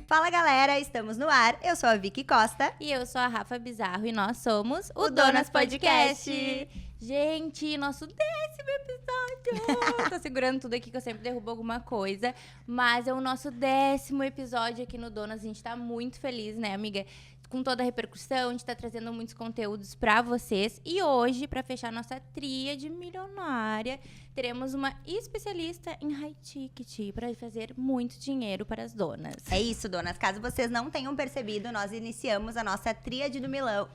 Fala galera, estamos no ar, eu sou a Vicky Costa. E eu sou a Rafa Bizarro e nós somos o Donas Podcast. Podcast. Gente, nosso 10º episódio! Tô segurando tudo aqui que eu sempre derrubo alguma coisa. Mas é o nosso 10º episódio aqui no Donas. A gente tá muito feliz, né, amiga? Com toda a repercussão, a gente tá trazendo muitos conteúdos pra vocês. E hoje, pra fechar nossa tríade milionária, teremos uma especialista em high ticket para fazer muito dinheiro para as donas. É isso, donas. Caso vocês não tenham percebido, nós iniciamos a nossa tríade do Milão.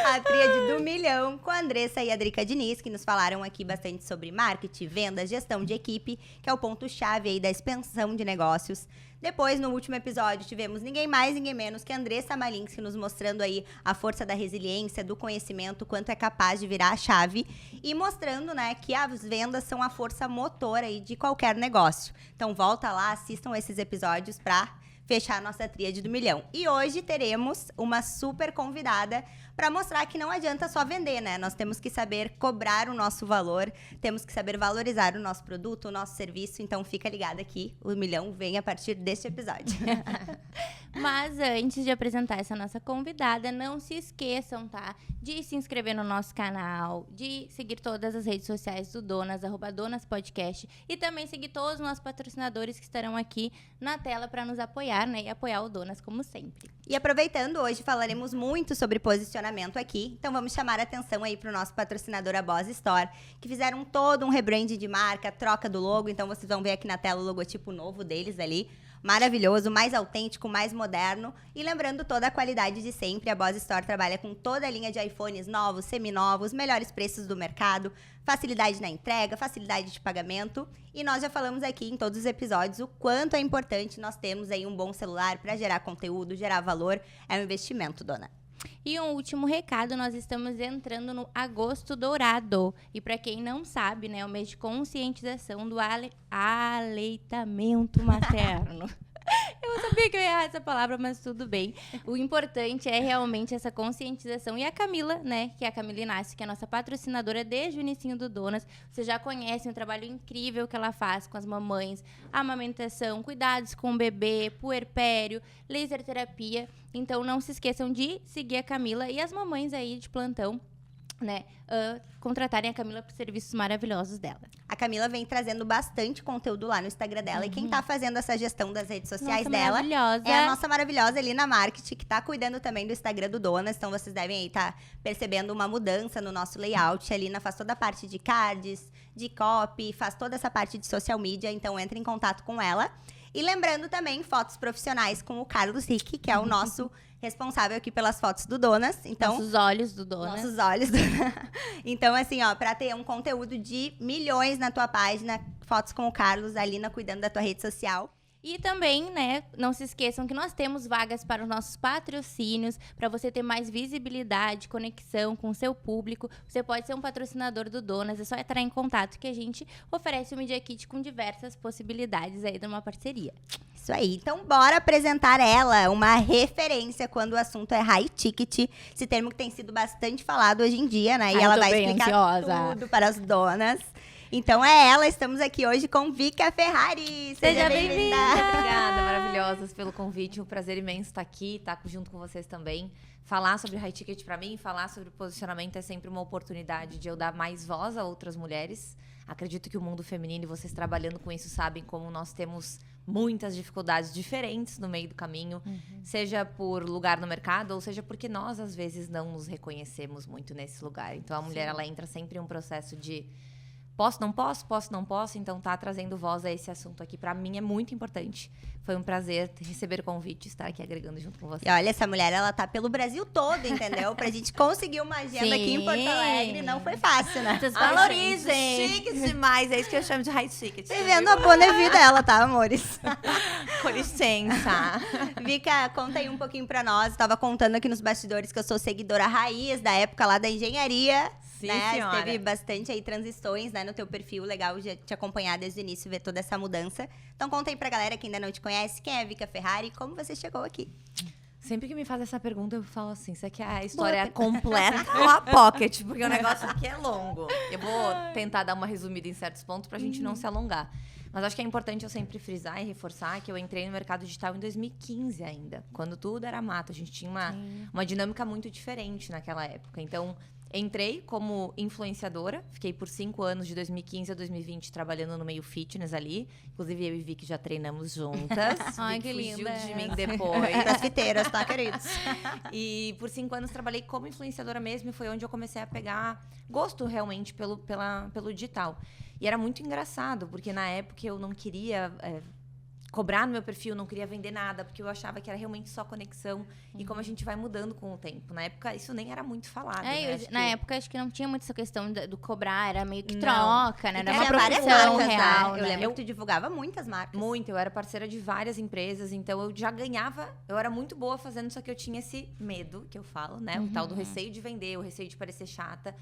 A tríade do milhão com a Andressa e a Drica Diniz, que nos falaram aqui bastante sobre marketing, vendas, gestão de equipe, que é o ponto-chave aí da expansão de negócios. Depois, no último episódio, tivemos ninguém mais, ninguém menos que a Andressa Malinski nos mostrando aí a força da resiliência, do conhecimento, quanto é capaz de virar a chave e mostrando, né, que as vendas são a força motora aí de qualquer negócio. Então, volta lá, assistam esses episódios para fechar a nossa tríade do milhão. E hoje teremos uma super convidada para mostrar que não adianta só vender, né? Nós temos que saber cobrar o nosso valor, temos que saber valorizar o nosso produto, o nosso serviço. Então, fica ligada aqui, o milhão vem a partir deste episódio. Mas antes de apresentar essa nossa convidada, não se esqueçam, tá? De se inscrever no nosso canal, de seguir todas as redes sociais do Donas, @DonasPodcast, e também seguir todos os nossos patrocinadores que estarão aqui na tela para nos apoiar, né? E apoiar o Donas, como sempre. E aproveitando, hoje falaremos muito sobre posicionamento aqui, então vamos chamar a atenção aí para o nosso patrocinador, a Boss Store, que fizeram todo um rebrand de marca, troca do logo, então vocês vão ver aqui na tela o logotipo novo deles ali. Maravilhoso, mais autêntico, mais moderno. E lembrando toda a qualidade de sempre, a Boss Store trabalha com toda a linha de iPhones novos, seminovos, melhores preços do mercado, facilidade na entrega, facilidade de pagamento. E nós já falamos aqui em todos os episódios o quanto é importante nós termos aí um bom celular para gerar conteúdo, gerar valor. É um investimento, dona. E um último recado, nós estamos entrando no Agosto Dourado. E para quem não sabe, né, é o mês de conscientização do aleitamento materno. Eu sabia que eu ia errar essa palavra, mas tudo bem. O importante é realmente essa conscientização. E a Camila, né, que é a Camila Inácio, que é a nossa patrocinadora desde o inicinho do Donas. Vocês já conhecem o trabalho incrível que ela faz com as mamães, amamentação, cuidados com o bebê, puerpério, laser terapia. Então, não se esqueçam de seguir a Camila e as mamães aí de plantão, né, contratarem a Camila por serviços maravilhosos dela. A Camila vem trazendo bastante conteúdo lá no Instagram dela. E quem tá fazendo essa gestão das redes sociais dela é a nossa maravilhosa Elina Marketing, que tá cuidando também do Instagram do Donas. Então, vocês devem aí estar percebendo uma mudança no nosso layout. A Elina faz toda a parte de cards, de copy, faz toda essa parte de social media. Então, entre em contato com ela. E lembrando também, fotos profissionais com o Carlos Rick, que é o nosso responsável aqui pelas fotos do Donas. Então, nossos olhos do Donas. Nossos olhos. Então, assim, ó, pra ter um conteúdo de milhões na tua página, fotos com o Carlos, a Lina cuidando da tua rede social. E também, né, não se esqueçam que nós temos vagas para os nossos patrocínios, para você ter mais visibilidade, conexão com o seu público. Você pode ser um patrocinador do Donas, é só entrar em contato que a gente oferece o Media Kit com diversas possibilidades aí de uma parceria. Isso aí. Então, bora apresentar ela, uma referência quando o assunto é high ticket, esse termo que tem sido bastante falado hoje em dia, né? E ela vai explicar tudo para as donas. Então é ela, estamos aqui hoje com Vika Ferrari. Seja bem-vinda! Obrigada, maravilhosas, pelo convite. Um prazer imenso estar aqui, estar junto com vocês também. Falar sobre high ticket para mim, falar sobre posicionamento é sempre uma oportunidade de eu dar mais voz a outras mulheres. Acredito que o mundo feminino, e vocês trabalhando com isso, sabem como nós temos muitas dificuldades diferentes no meio do caminho, seja por lugar no mercado, ou seja porque nós, às vezes, não nos reconhecemos muito nesse lugar. Então, a mulher, ela entra sempre em um processo de posso, não posso, não posso. Então, tá trazendo voz a esse assunto aqui, pra mim, é muito importante. Foi um prazer receber o convite e estar aqui agregando junto com você. E olha, essa mulher, ela tá pelo Brasil todo, entendeu? Pra gente conseguir uma agenda aqui em Porto Alegre, não foi fácil, né? Vocês valorizem! Chiques demais, é isso que eu chamo de high ticket. Vivendo a boa vida dela, tá, amores? Com licença. Vika, conta aí um pouquinho pra nós. Tava contando aqui nos bastidores que eu sou seguidora raiz da época lá da engenharia. Sim, né? senhora. Teve bastante aí transições, né, no teu perfil. Legal já te acompanhar desde o início, ver toda essa mudança. Então conta aí pra galera que ainda não te conhece, quem é a Vika Ferrari e como você chegou aqui. Sempre que me faz essa pergunta, eu falo assim, você quer a história completa ou a pocket? Porque o negócio aqui é longo. Eu vou tentar dar uma resumida em certos pontos pra gente não se alongar. Mas acho que é importante eu sempre frisar e reforçar que eu entrei no mercado digital em 2015 ainda, quando tudo era mato. A gente tinha uma dinâmica muito diferente naquela época. Então, entrei como influenciadora, fiquei por 5 anos, de 2015 a 2020, trabalhando no meio fitness ali. Inclusive, eu e Vicky já treinamos juntas. Ai, Vicky que fugiu linda de mim essa. depois. Das fiteiras, tá, queridos? E por 5 anos trabalhei como influenciadora mesmo e foi onde eu comecei a pegar gosto realmente pelo digital. E era muito engraçado, porque na época eu não queria cobrar no meu perfil, não queria vender nada, porque eu achava que era realmente só conexão. E como a gente vai mudando com o tempo. Na época, isso nem era muito falado, né? Acho Na que- época, acho que não tinha muito essa questão do cobrar, era meio que Não. troca, né? Era uma Tinha várias profissão marcas, real, né? Eu né? lembro que tu divulgava muitas marcas. Muito, eu era parceira de várias empresas, então eu já ganhava, eu era muito boa fazendo, só que eu tinha esse medo, que eu falo, né? O tal do receio de vender, o receio de parecer chata.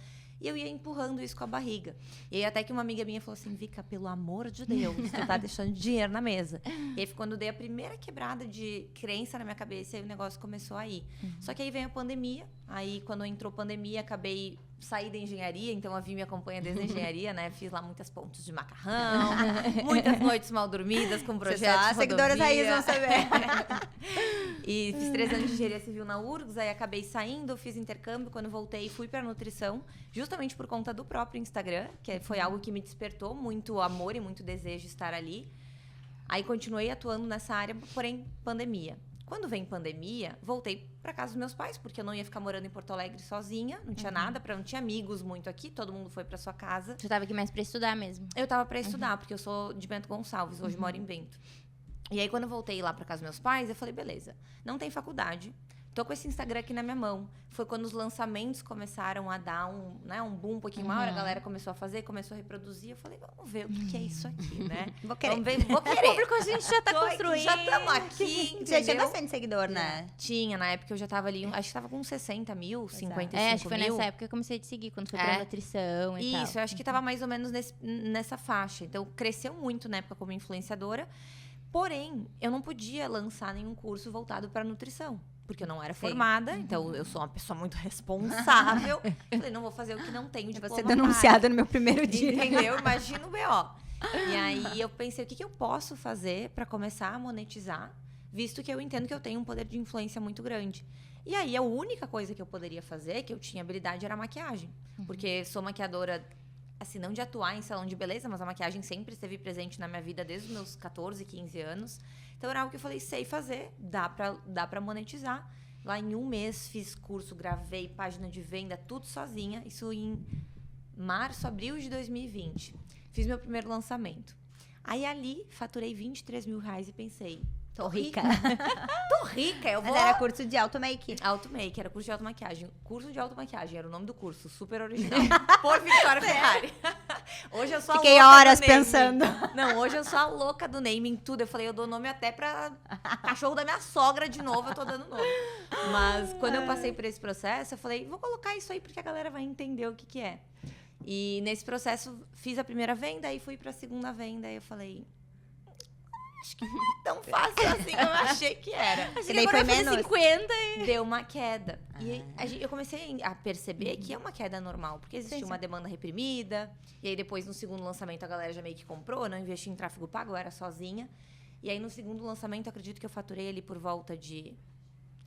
E eu ia empurrando isso com a barriga. E aí até que uma amiga minha falou assim, Vika, pelo amor de Deus, tu tá deixando dinheiro na mesa. E aí foi quando eu dei a primeira quebrada de crença na minha cabeça, e o negócio começou a ir. Só que aí veio a pandemia, aí quando entrou a pandemia, acabei saí da engenharia, então a Vi me acompanha desde a engenharia, né? Fiz lá muitas pontes de macarrão, muitas noites mal dormidas com projetos de Seguidoras raiz rodovia. vão saber. E fiz 3 anos de engenharia civil na URGS, aí acabei saindo, fiz intercâmbio. Quando voltei, fui pra nutrição, justamente por conta do próprio Instagram, que foi algo que me despertou muito amor e muito desejo de estar ali. Aí continuei atuando nessa área, porém, pandemia. Quando vem pandemia, voltei pra casa dos meus pais, porque eu não ia ficar morando em Porto Alegre sozinha, não tinha nada, não tinha amigos muito aqui, todo mundo foi pra sua casa. Tu tava aqui mais pra estudar mesmo. Eu tava pra estudar, porque eu sou de Bento Gonçalves, hoje moro em Bento. E aí, quando eu voltei lá pra casa dos meus pais, eu falei, beleza, não tem faculdade, tô com esse Instagram aqui na minha mão. Foi quando os lançamentos começaram a dar um boom um pouquinho maior, a galera começou a fazer, começou a reproduzir. Eu falei, vamos ver o que é isso aqui, né? Vou querer. Vamos ver, vou querer. público a gente já tá Tô aqui, construindo. já estamos aqui, Já tinha entendeu? bastante seguidor, né? Tinha, na época eu já tava ali, acho que tava com 60 mil, 55 acho que foi mil. nessa época que eu comecei a te seguir, quando foi pra nutrição e tal. Isso, eu acho que tava mais ou menos nessa faixa. Então, cresceu muito na época como influenciadora. Porém, eu não podia lançar nenhum curso voltado para nutrição. Porque eu não era formada, então eu sou uma pessoa muito responsável. Falei, não vou fazer o que não tenho de Eu vou ser denunciada no meu primeiro dia. Entendeu? Imagina o BO. E aí eu pensei, o que eu posso fazer para começar a monetizar, visto que eu entendo que eu tenho um poder de influência muito grande. E aí a única coisa que eu poderia fazer, que eu tinha habilidade, era a maquiagem. Porque sou maquiadora, assim, não de atuar em salão de beleza, mas a maquiagem sempre esteve presente na minha vida desde os meus 14, 15 anos. Então era algo que eu falei, sei fazer, dá pra monetizar. Lá em 1 mês fiz curso, gravei página de venda, tudo sozinha. Isso em março, abril de 2020. Fiz meu primeiro lançamento. Aí ali, faturei 23 mil reais e pensei, Tô rica. tô rica, eu vou... Mas era curso de auto-make. Auto-make, era curso de automaquiagem. Curso de automaquiagem, era o nome do curso, super original. Por Victoria Ferrari. Hoje eu sou Fiquei a louca horas do naming. pensando. Não, hoje eu sou a louca do naming, tudo. Eu falei, eu dou nome até pra cachorro da minha sogra de novo, eu tô dando nome. Mas quando eu passei por esse processo, eu falei, vou colocar isso aí porque a galera vai entender o que é. E nesse processo, fiz a primeira venda, aí fui pra segunda venda, aí eu falei... Acho que não é tão fácil assim como eu achei que era. E daí foi menos. 50 Deu uma queda. E eu comecei a perceber que é uma queda normal, porque existia uma demanda reprimida, e aí depois no segundo lançamento a galera já meio que comprou, não investi em tráfego pago, eu era sozinha. E aí no segundo lançamento eu acredito que eu faturei ali por volta de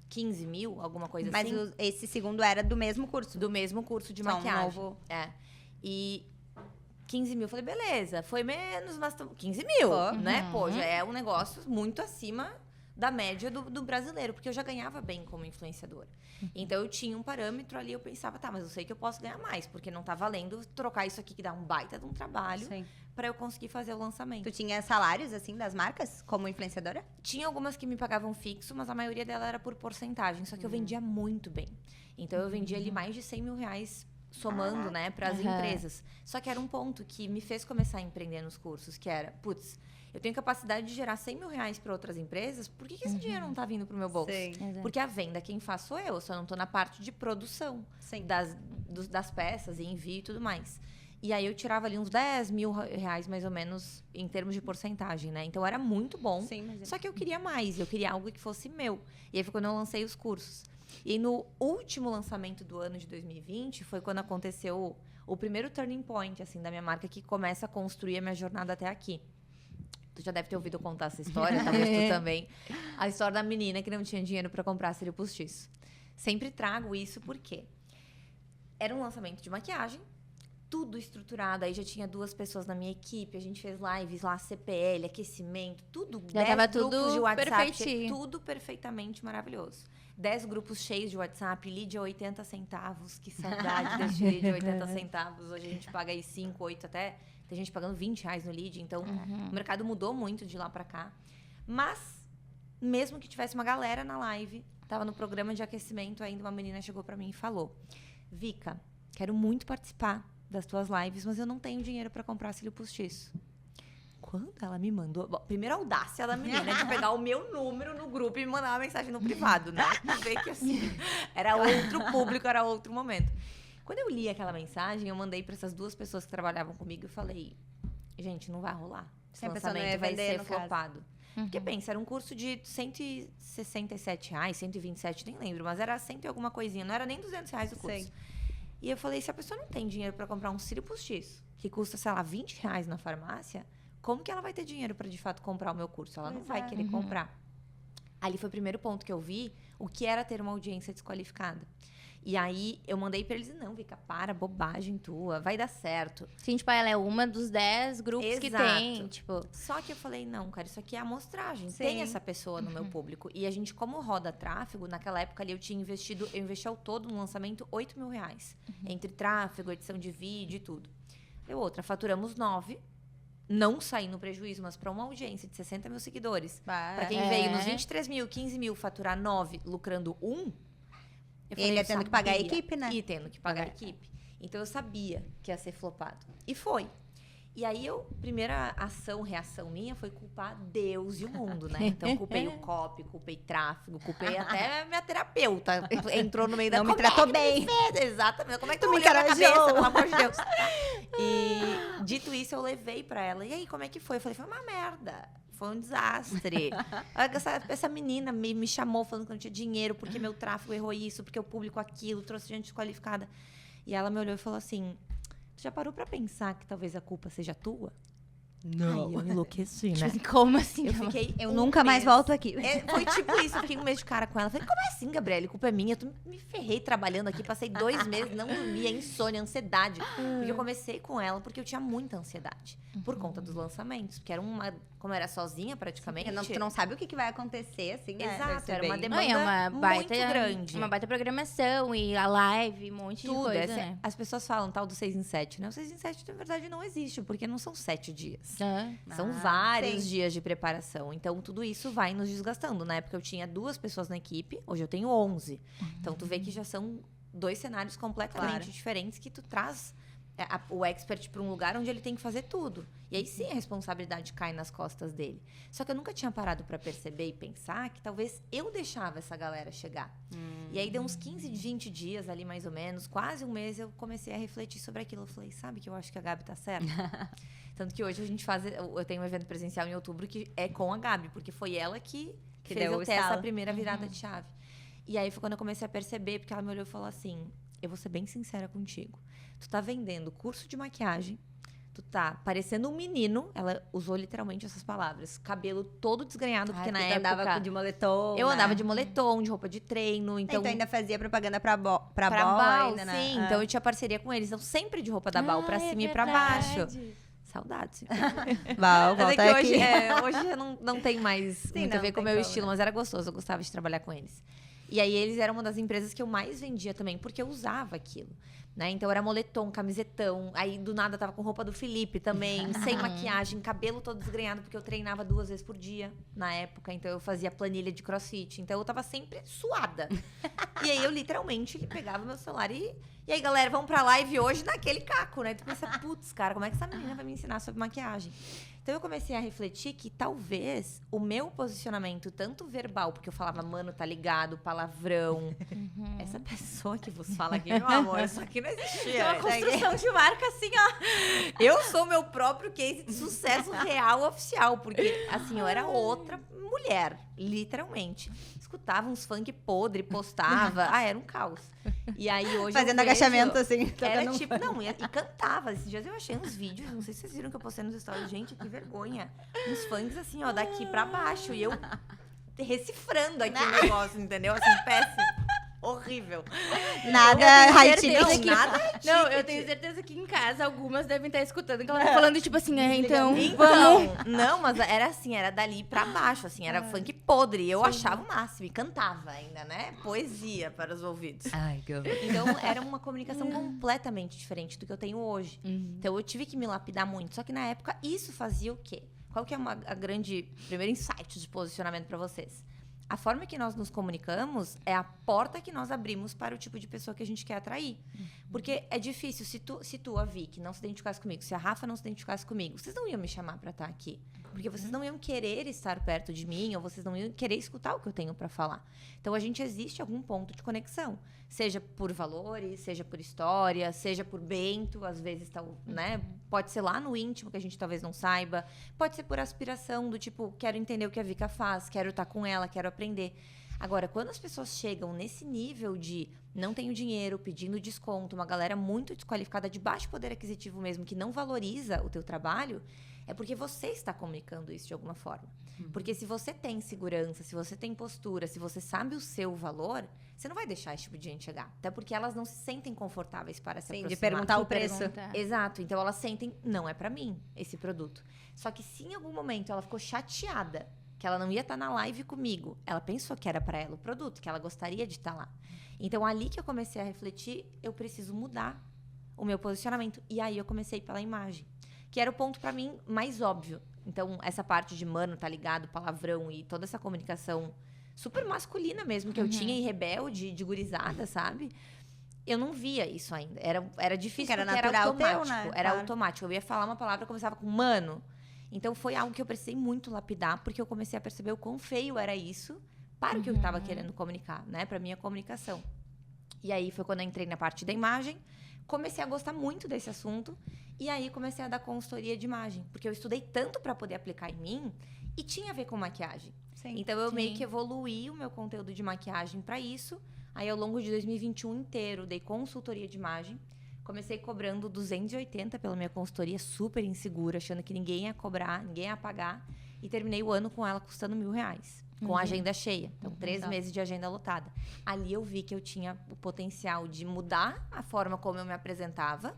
15 mil, alguma coisa Mas assim. esse segundo era do mesmo curso. Do mesmo curso de Só um maquiagem. novo. É. E 15 mil, falei, beleza, foi menos, mas 15 mil, né? Pô, já é um negócio muito acima da média do brasileiro, porque eu já ganhava bem como influenciadora. Então, eu tinha um parâmetro ali, eu pensava, tá, mas eu sei que eu posso ganhar mais, porque não tá valendo trocar isso aqui, que dá um baita de um trabalho, Sim. pra eu conseguir fazer o lançamento. Tu tinha salários, assim, das marcas, como influenciadora? Tinha algumas que me pagavam fixo, mas a maioria dela era por porcentagem, só que eu vendia muito bem. Então, eu vendia ali mais de 100 mil reais somando, né, para as empresas. Só que era um ponto que me fez começar a empreender nos cursos, que era, putz, eu tenho capacidade de gerar 100 mil reais para outras empresas, por que esse dinheiro não tá vindo pro meu bolso? Sim. Porque a venda quem faz sou eu só não tô na parte de produção Sim. das peças e envio e tudo mais. E aí eu tirava ali uns 10 mil reais, mais ou menos, em termos de porcentagem, né? Então era muito bom. Sim, mas... Só que eu queria mais, eu queria algo que fosse meu. E aí foi quando eu lancei os cursos. E aí, no último lançamento do ano de 2020, foi quando aconteceu o primeiro turning point, assim, da minha marca, que começa a construir a minha jornada até aqui. Tu já deve ter ouvido eu contar essa história, talvez tu também. A história da menina que não tinha dinheiro para comprar cílio postiço. Sempre trago isso porque era um lançamento de maquiagem, tudo estruturado. Aí já tinha 2 pessoas na minha equipe, a gente fez lives lá, CPL, aquecimento, tudo. Já tava grupos tudo de WhatsApp, perfeitinho. tudo perfeitamente maravilhoso. 10 grupos cheios de WhatsApp, lead a 80 centavos. Que saudade desse lead a 80 centavos. Hoje a gente paga aí 5, 8 até. Tem gente pagando 20 reais no lead. Então, o mercado mudou muito de lá pra cá. Mas, mesmo que tivesse uma galera na live, tava no programa de aquecimento ainda, uma menina chegou pra mim e falou: Vika, quero muito participar das tuas lives, mas eu não tenho dinheiro pra comprar cílio postiço. Quando ela me mandou... Bom, primeira audácia da menina de pegar o meu número no grupo e me mandar uma mensagem no privado, né? Ver que, assim, era outro público, era outro momento. Quando eu li aquela mensagem, eu mandei pra essas 2 pessoas que trabalhavam comigo e falei: gente, não vai rolar. Esse lançamento vai ser flopado. Porque pensa, era um curso de 167 reais, 127, nem lembro, mas era 100 e alguma coisinha, não era nem 200 reais o curso. Sim. E eu falei, se a pessoa não tem dinheiro pra comprar um cílio postiço, que custa, sei lá, 20 reais na farmácia, como que ela vai ter dinheiro pra, de fato, comprar o meu curso? Ela não vai querer comprar. Ali foi o primeiro ponto que eu vi o que era ter uma audiência desqualificada. E aí, eu mandei pra eles, não, Vika, para, bobagem tua, vai dar certo. Sim, tipo, ela é uma dos 10 grupos que tem, Exato. tipo... Só que eu falei, não, cara, isso aqui é amostragem. Sim. Tem essa pessoa no meu público. E a gente, como roda tráfego, naquela época ali eu investi ao todo no lançamento 8 mil reais. Entre tráfego, edição de vídeo e tudo. Deu outra, faturamos 9. Não saí no prejuízo, mas para uma audiência de 60 mil seguidores. Para quem veio nos 23 mil, 15 mil, faturar 9, lucrando 1... Ele ia tendo que pagar a equipe, né? E tendo que pagar a equipe. Então, eu sabia que ia ser flopado. E foi. E aí, primeira reação minha foi culpar Deus e o mundo, né? Então, culpei o copy, culpei tráfego, culpei até a minha terapeuta. Entrou no meio da... Não me tratou bem. Exatamente. Como é que tu me me na cabeça, encorajou? pelo amor de Deus? E, dito isso, eu levei pra ela. E aí, como é que foi? Eu falei, foi uma merda. Foi um desastre. Essa menina me chamou falando que eu não tinha dinheiro, porque meu tráfego errou isso, porque eu publico aquilo, trouxe gente desqualificada. E ela me olhou e falou assim, tu já parou pra pensar que talvez a culpa seja tua? Não. Aí eu enlouqueci, né? Como assim? Eu nunca mais volto aqui. Foi tipo isso, eu fiquei um mês de cara com ela. Falei, como é assim, Gabriele? A culpa é minha. Eu me ferrei trabalhando aqui, passei 2 meses, não dormia, insônia, ansiedade. Porque eu comecei com ela porque eu tinha muita ansiedade. Por conta dos lançamentos. Porque era como eu era sozinha praticamente. Tu não sabe o que vai acontecer, assim, né? Deve Exato, ser era uma bem- demanda Não, é uma baita, muito grande. Uma baita programação e a live, um monte Tudo. de coisa, né? As pessoas falam tal do 6 em 7, né? O 6 em 7, na verdade, não existe, porque não são 7 dias. São vários sim. dias de preparação. Então, tudo isso vai nos desgastando. Na época, eu tinha 2 pessoas na equipe. Hoje, eu tenho 11. Então, tu vê que já são 2 cenários completamente Claro. diferentes que tu traz o expert para um lugar onde ele tem que fazer tudo. E aí, sim, a responsabilidade cai nas costas dele. Só que eu nunca tinha parado para perceber e pensar que talvez eu deixava essa galera chegar. E aí, deu uns 15, 20 dias ali, mais ou menos. Quase um mês, eu comecei a refletir sobre aquilo. Eu falei, sabe que eu acho que a Gabi tá certa? Tanto que hoje a gente eu tenho um evento presencial em outubro que é com a Gabi, porque foi ela que fez deu eu o ter essa estalo. primeira virada de chave. E aí foi quando eu comecei a perceber, porque ela me olhou e falou assim, eu vou ser bem sincera contigo. Tu tá vendendo curso de maquiagem, tu tá parecendo um menino, ela usou literalmente essas palavras, cabelo todo desgrenhado, porque na tu época... andava de moletom, eu né? andava de moletom, de roupa de treino, então... Então ainda fazia propaganda pra Bal Bal, ainda, né? sim. Ah. Então eu tinha parceria com eles. Então sempre de roupa da Bal pra cima e pra baixo. Saudades. Val, Mas é volta que aqui. hoje já não tem mais muito a não ver com o tem meu como, estilo, né? mas era gostoso. Eu gostava de trabalhar com eles. E aí eles eram uma das empresas que eu mais vendia também, porque eu usava aquilo. Né? Então era moletom, camisetão. Aí do nada eu tava com roupa do Felipe também, sem maquiagem, cabelo todo desgrenhado, porque eu treinava 2 vezes por dia na época. Então eu fazia planilha de crossfit. Então eu tava sempre suada. E aí eu literalmente pegava meu celular e aí, galera, vamos pra live hoje naquele caco, né? Tu pensa, putz, cara, como é que essa menina vai me ensinar sobre maquiagem? Então eu comecei a refletir que talvez o meu posicionamento, tanto verbal, porque eu falava, mano, tá ligado, palavrão. Essa pessoa que vos fala aqui, meu amor, isso aqui não existia. É uma construção de marca assim, ó. Eu sou meu próprio case de sucesso real oficial, porque assim, eu era outra mulher, literalmente. Escutava uns funk podre, postava. Era um caos. E aí hoje Fazendo eu vejo, agachamento, assim. era tocando- tipo, não, e cantava. Esses dias eu achei uns vídeos, não sei se vocês viram que eu postei nos stories. Gente, que vergonha. Uns funks assim, ó, daqui pra baixo. E eu recifrando aqui o negócio, entendeu? Assim, péssimo. Horrível. Nada tenho high certeza ticket. que- Nada Não, eu ticket. tenho certeza que em casa algumas devem estar escutando que ela tá falando, tipo assim, então, vamos. Então, não, mas era assim, era dali pra baixo, assim, era funk podre. Eu achava o máximo e cantava ainda, né? Poesia para os ouvidos. Ai, que horror. Então, era uma comunicação completamente diferente do que eu tenho hoje. Então, eu tive que me lapidar muito. Só que na época, isso fazia o quê? Qual que é a grande primeiro insight de posicionamento para vocês? A forma que nós nos comunicamos é a porta que nós abrimos para o tipo de pessoa que a gente quer atrair. Porque é difícil, se tu, a Vicky, não se identificasse comigo, se a Rafa não se identificasse comigo, vocês não iam me chamar para estar aqui. Porque vocês não iam querer estar perto de mim, ou vocês não iam querer escutar o que eu tenho para falar. Então, a gente existe algum ponto de conexão. Seja por valores, seja por história, seja por bento, às vezes, né? Pode ser lá no íntimo, que a gente talvez não saiba. Pode ser por aspiração, do tipo, quero entender o que a Vika faz, quero estar com ela, quero aprender. Agora, quando as pessoas chegam nesse nível de não tenho dinheiro, pedindo desconto, uma galera muito desqualificada, de baixo poder aquisitivo mesmo, que não valoriza o teu trabalho, é porque você está comunicando isso de alguma forma. Porque se você tem segurança, se você tem postura, se você sabe o seu valor, você não vai deixar esse tipo de gente chegar. Até porque elas não se sentem confortáveis para se Sim, aproximar. de perguntar o preço. Exato. Então, elas sentem, não é pra mim esse produto. Só que se em algum momento ela ficou chateada, que ela não ia estar na live comigo, ela pensou que era pra ela o produto, que ela gostaria de estar lá. Então, ali que eu comecei a refletir, eu preciso mudar o meu posicionamento. E aí, eu comecei pela imagem, que era o ponto pra mim mais óbvio. Então, essa parte de mano, tá ligado, palavrão e toda essa comunicação super masculina mesmo, que eu tinha e rebelde, de gurizada, sabe? Eu não via isso ainda. Era difícil, Era porque natural teu, automático. né? Era Claro. automático. Eu ia falar uma palavra, eu começava com mano. Então, foi algo que eu precisei muito lapidar, porque eu comecei a perceber o quão feio era isso para o que eu estava querendo comunicar, né? Pra minha comunicação. E aí, foi quando eu entrei na parte da imagem, comecei a gostar muito desse assunto, e aí comecei a dar consultoria de imagem. Porque eu estudei tanto para poder aplicar em mim, e tinha a ver com maquiagem. Sim. Então, eu Sim. meio que evoluí o meu conteúdo de maquiagem para isso. Aí, ao longo de 2021 inteiro, dei consultoria de imagem. Comecei cobrando 280 pela minha consultoria, super insegura, achando que ninguém ia cobrar, ninguém ia pagar. E terminei o ano com ela custando R$1.000, com a agenda cheia. Então, 3 meses de agenda lotada. Ali eu vi que eu tinha o potencial de mudar a forma como eu me apresentava.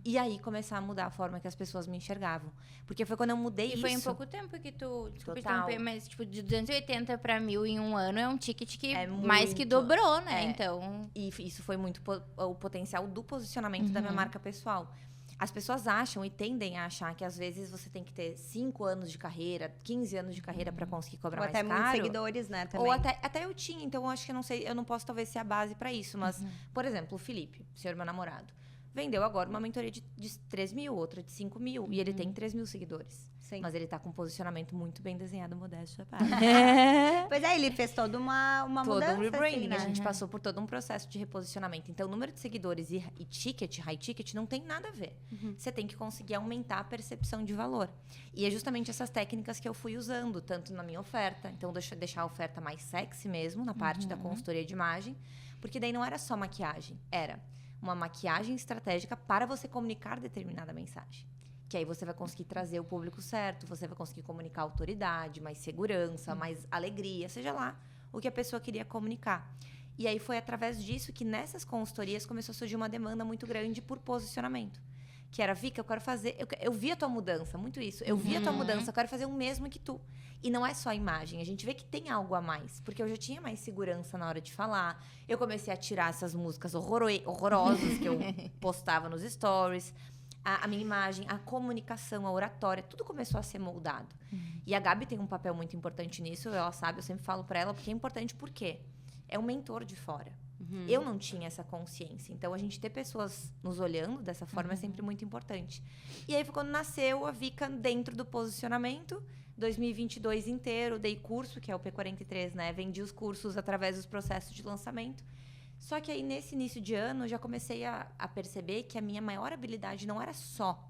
E aí, começar a mudar a forma que as pessoas me enxergavam. Porque foi quando eu mudei E isso. foi em pouco tempo que tu... Desculpa Total. interromper, mas tipo, de 280 pra 1.000 em um ano é um ticket que É mais que muito. dobrou, né? É. Então... E isso foi muito o potencial do posicionamento da minha marca pessoal. As pessoas acham e tendem a achar que às vezes você tem que ter 5 anos de carreira, 15 anos de carreira para conseguir cobrar Ou mais até muitos caro. seguidores, né, também. Ou até eu tinha, então eu acho que eu não sei, eu não posso talvez ser a base para isso. Mas, por exemplo, o Felipe, o senhor meu namorado, vendeu agora uma mentoria de 3 mil, outra de 5 mil. E ele tem 3 mil seguidores. Sim. Mas ele tá com um posicionamento muito bem desenhado, modesto. à parte. Pois é, ele fez toda uma Todo mudança. um rebranding. assim, né? A gente passou por todo um processo de reposicionamento. Então, o número de seguidores e ticket, high ticket, não tem nada a ver. Você tem que conseguir aumentar a percepção de valor. E é justamente essas técnicas que eu fui usando, tanto na minha oferta. Então, deixar a oferta mais sexy mesmo, na parte da consultoria de imagem. Porque daí não era só maquiagem. Era uma maquiagem estratégica para você comunicar determinada mensagem. Que aí você vai conseguir trazer o público certo, você vai conseguir comunicar autoridade, mais segurança, mais alegria, seja lá o que a pessoa queria comunicar. E aí foi através disso que nessas consultorias começou a surgir uma demanda muito grande por posicionamento. Que era, Vika, eu quero fazer... Eu vi a tua mudança, muito isso. Eu vi a tua mudança, eu quero fazer o mesmo que tu. E não é só a imagem, a gente vê que tem algo a mais. Porque eu já tinha mais segurança na hora de falar. Eu comecei a tirar essas músicas horrorosas que eu postava nos stories. A minha imagem, a comunicação, a oratória, tudo começou a ser moldado. E a Gabi tem um papel muito importante nisso, ela sabe, eu sempre falo pra ela, porque é importante por quê? É um mentor de fora. Eu não tinha essa consciência. Então, a gente ter pessoas nos olhando dessa forma é sempre muito importante. E aí foi quando nasceu a Vika dentro do posicionamento. 2022 inteiro, dei curso, que é o P43, né? Vendi os cursos através dos processos de lançamento. Só que aí, nesse início de ano, eu já comecei a perceber que a minha maior habilidade não era só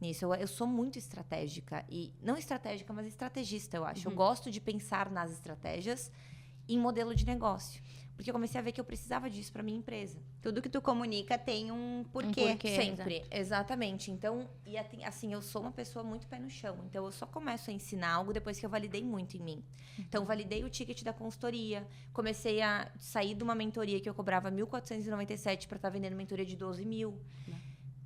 nisso. Eu sou muito estratégica. E não estratégica, mas estrategista, eu acho. Eu gosto de pensar nas estratégias em modelo de negócio. Porque eu comecei a ver que eu precisava disso para minha empresa. Tudo que tu comunica tem um porquê. Sempre, exatamente. Então, e assim, eu sou uma pessoa muito pé no chão. Então, eu só começo a ensinar algo depois que eu validei muito em mim. Então, validei o ticket da consultoria. Comecei a sair de uma mentoria que eu cobrava 1.497 para estar vendendo mentoria de 12 mil.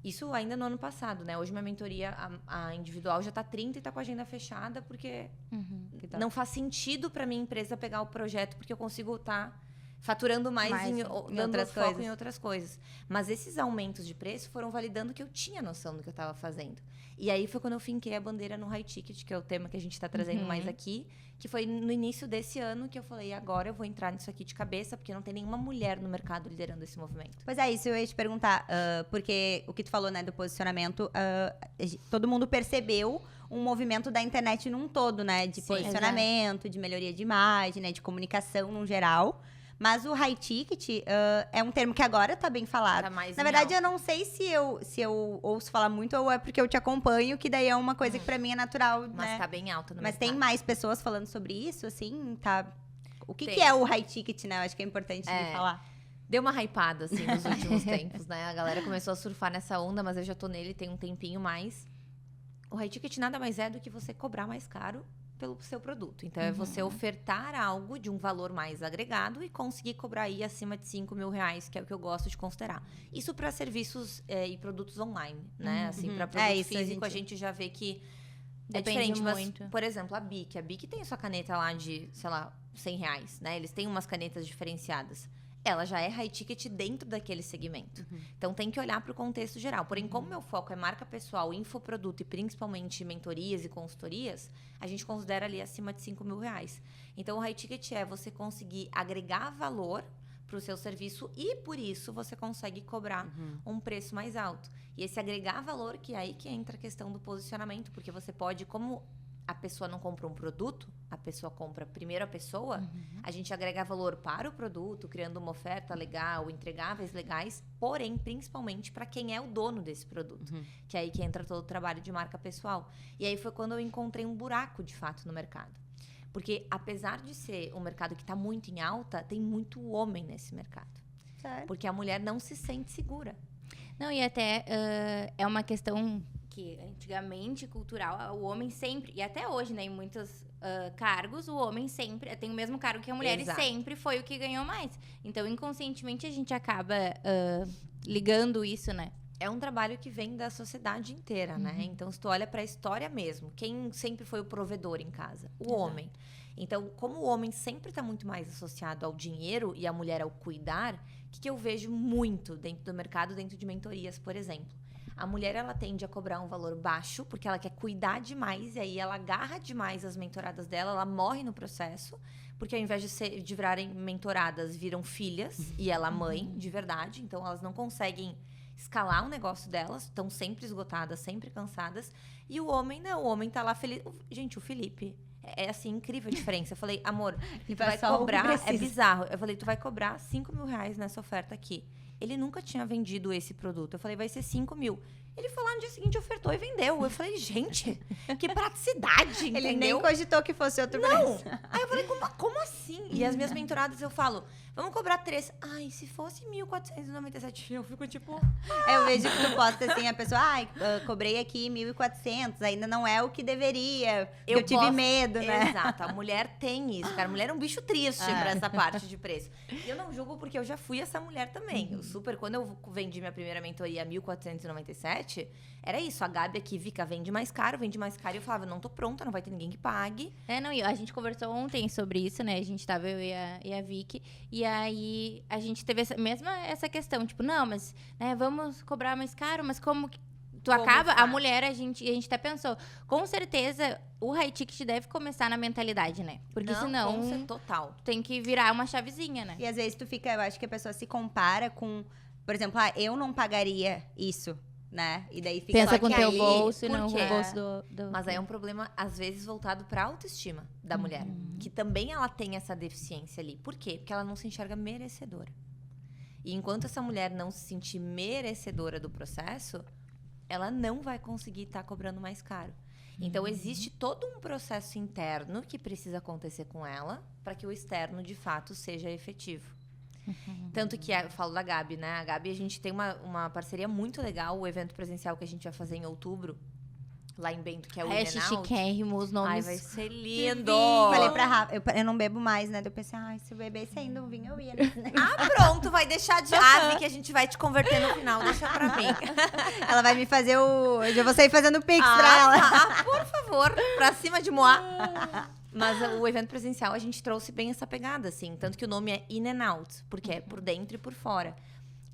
Isso ainda no ano passado, né? Hoje minha mentoria, a individual, já está 30 e está com a agenda fechada, porque não faz sentido para minha empresa pegar o projeto, porque eu consigo estar faturando mais dando foco em outras coisas. Mas esses aumentos de preço foram validando que eu tinha noção do que eu estava fazendo. E aí foi quando eu finquei a bandeira no High Ticket, que é o tema que a gente está trazendo mais aqui, que foi no início desse ano que eu falei, agora eu vou entrar nisso aqui de cabeça, porque não tem nenhuma mulher no mercado liderando esse movimento. Pois é, isso eu ia te perguntar, porque o que tu falou, né, do posicionamento, todo mundo percebeu um movimento da internet num todo, né, de posicionamento, de melhoria de imagem, né, de comunicação no geral. Mas o high ticket é um termo que agora tá bem falado. Tá mais Na verdade, eu não sei se eu ouço falar muito ou é porque eu te acompanho, que daí é uma coisa que pra mim é natural, Mas né? tá bem alta no Mas mercado. tem mais pessoas falando sobre isso, assim, tá... O que é o high ticket, né? Eu acho que é importante de falar. Deu uma hypada, assim, nos últimos tempos, né? A galera começou a surfar nessa onda, mas eu já tô nele tem um tempinho mais. O high ticket nada mais é do que você cobrar mais caro pelo seu produto. Então, é você ofertar algo de um valor mais agregado e conseguir cobrar aí acima de 5 mil reais, que é o que eu gosto de considerar. Isso para serviços e produtos online, né? Assim, para produto físico, a gente já vê que é diferente. muito. Mas, por exemplo, a Bic tem sua caneta lá de, sei lá, 100 reais, né? Eles têm umas canetas diferenciadas. Ela já é high ticket dentro daquele segmento. Então, tem que olhar para o contexto geral. Porém, como meu foco é marca pessoal, infoproduto e principalmente mentorias e consultorias, a gente considera ali acima de 5 mil reais. Então, o high ticket é você conseguir agregar valor para o seu serviço e, por isso, você consegue cobrar um preço mais alto. E esse agregar valor, que é aí que entra a questão do posicionamento, porque você pode, como a pessoa não compra um produto, a pessoa compra primeiro a pessoa, a gente agrega valor para o produto, criando uma oferta legal, entregáveis legais, porém, principalmente para quem é o dono desse produto, que é aí que entra todo o trabalho de marca pessoal. E aí foi quando eu encontrei um buraco, de fato, no mercado. Porque, apesar de ser um mercado que está muito em alta, tem muito homem nesse mercado. Certo. Porque a mulher não se sente segura. Não, e até é uma questão que antigamente, cultural, o homem sempre, e até hoje, né, em muitos cargos, o homem sempre tem o mesmo cargo que a mulher. Exato. E sempre foi o que ganhou mais. Então, inconscientemente, a gente acaba ligando isso, né? É um trabalho que vem da sociedade inteira, né? Então, se tu olha para a história mesmo, quem sempre foi o provedor em casa? O homem. Então, como o homem sempre está muito mais associado ao dinheiro e a mulher ao cuidar, o que eu vejo muito dentro do mercado, dentro de mentorias, por exemplo? A mulher, ela tende a cobrar um valor baixo, porque ela quer cuidar demais, e aí ela agarra demais as mentoradas dela, ela morre no processo, porque ao invés de virarem mentoradas, viram filhas, e ela mãe, de verdade, então elas não conseguem escalar o negócio delas, estão sempre esgotadas, sempre cansadas, e o homem não, o homem tá lá feliz. Gente, o Felipe, é assim, incrível a diferença. Eu falei, amor, tu vai cobrar, é bizarro, eu falei, tu vai cobrar 5 mil reais nessa oferta aqui. Ele nunca tinha vendido esse produto. Eu falei, vai ser 5 mil. Ele foi lá no dia seguinte, ofertou e vendeu. Eu falei, gente, que praticidade, entendeu? Ele nem cogitou que fosse outro Não. preço. Aí eu falei, como assim? E as minhas mentoradas, eu falo, vamos cobrar 3. Ai, se fosse 1.497, eu fico tipo... Eu vejo que tu posta assim, a pessoa, cobrei aqui 1.400, ainda não é o que deveria, eu tive medo, né? Exato, a mulher tem isso, cara. A mulher é um bicho triste pra essa parte de preço. E eu não julgo porque eu já fui essa mulher também. Quando eu vendi minha primeira mentoria a 1.497, era isso. A Gabi aqui, Vika, vende mais caro. E eu falava, não tô pronta, não vai ter ninguém que pague. Não, e a gente conversou ontem sobre isso, né? A gente tava, eu e a Vicky, e aí a gente teve essa questão, tipo, não, mas né, vamos cobrar mais caro, mas como Como acaba, a faz? mulher, a gente até pensou, com certeza o high ticket deve começar na mentalidade, né? Porque senão total. tem que virar uma chavezinha, né? E às vezes tu fica, eu acho que a pessoa se compara com, por exemplo, eu não pagaria isso, né? E daí fica Pensa só com que teu aí, bolso e por não com quê? o bolso do... Mas aí é um problema, às vezes, voltado pra autoestima da mulher. Que também ela tem essa deficiência ali. Por quê? Porque ela não se enxerga merecedora. E enquanto essa mulher não se sentir merecedora do processo, ela não vai conseguir estar cobrando mais caro. Então, existe todo um processo interno que precisa acontecer com ela para que o externo, de fato, seja efetivo. Tanto que, eu falo da Gabi, né? A Gabi, a gente tem uma parceria muito legal, o evento presencial que a gente vai fazer em outubro, lá em Bento, que é o Ai, In and Out. chiquérrimo, os nomes. Ai, vai ser lindo! Falei pra Rafa, eu não bebo mais, né? Daí eu pensei, se eu bebesse ainda um vinho, eu ia. Né? Ah, pronto, vai deixar de ave que a gente vai te converter no final, deixa pra mim. Ela vai me fazer eu já vou sair fazendo pix pra ela. Por favor, pra cima de Moá. Mas o evento presencial, a gente trouxe bem essa pegada, assim. Tanto que o nome é In and Out, porque é por dentro e por fora.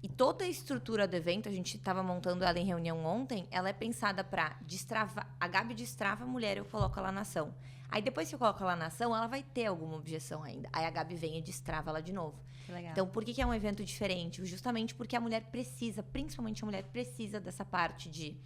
E toda a estrutura do evento, a gente estava montando ela em reunião ontem, ela é pensada para destravar. A Gabi destrava a mulher e eu coloco ela na ação. Aí depois que eu coloco ela na ação, ela vai ter alguma objeção ainda. Aí a Gabi vem e destrava ela de novo. Que legal. Então, por que é um evento diferente? Justamente porque a mulher precisa, principalmente a mulher precisa dessa parte de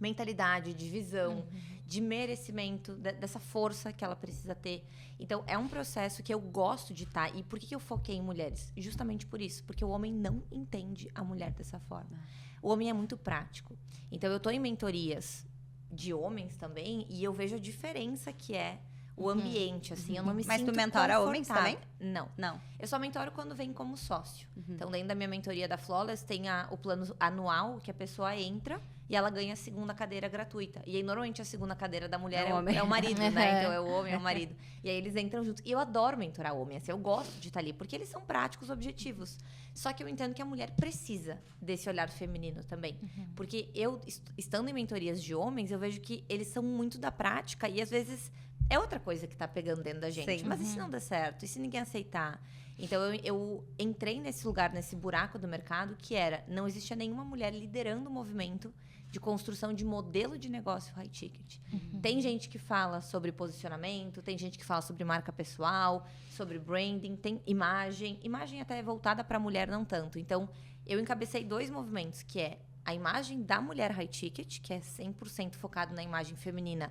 mentalidade, de visão, de merecimento, dessa força que ela precisa ter. Então, é um processo que eu gosto de estar. E por que eu foquei em mulheres? Justamente por isso. Porque o homem não entende a mulher dessa forma. O homem é muito prático. Então, eu estou em mentorias de homens também e eu vejo a diferença que é o ambiente, assim. Eu não me Mas sinto tu mentora homens confortável. também? Não. Não. Eu só mentoro quando vem como sócio. Então, dentro da minha mentoria da Flawless, tem o plano anual, que a pessoa entra e ela ganha a segunda cadeira gratuita. E aí, normalmente, a segunda cadeira da mulher é o marido, né? Então, é o homem, é o marido. E aí, eles entram juntos. E eu adoro mentorar homem, assim. Eu gosto de estar ali, porque eles são práticos, objetivos. Só que eu entendo que a mulher precisa desse olhar feminino também. Porque eu, estando em mentorias de homens, eu vejo que eles são muito da prática e, às vezes... É outra coisa que tá pegando dentro da gente. Sim. Mas e se não der certo? E se ninguém aceitar? Então, eu entrei nesse lugar, nesse buraco do mercado, que era... Não existia nenhuma mulher liderando o movimento de construção de modelo de negócio high ticket. Tem gente que fala sobre posicionamento, tem gente que fala sobre marca pessoal, sobre branding, tem imagem. Imagem até é voltada para a mulher, não tanto. Então, eu encabecei 2 movimentos, que é a imagem da mulher high ticket, que é 100% focado na imagem feminina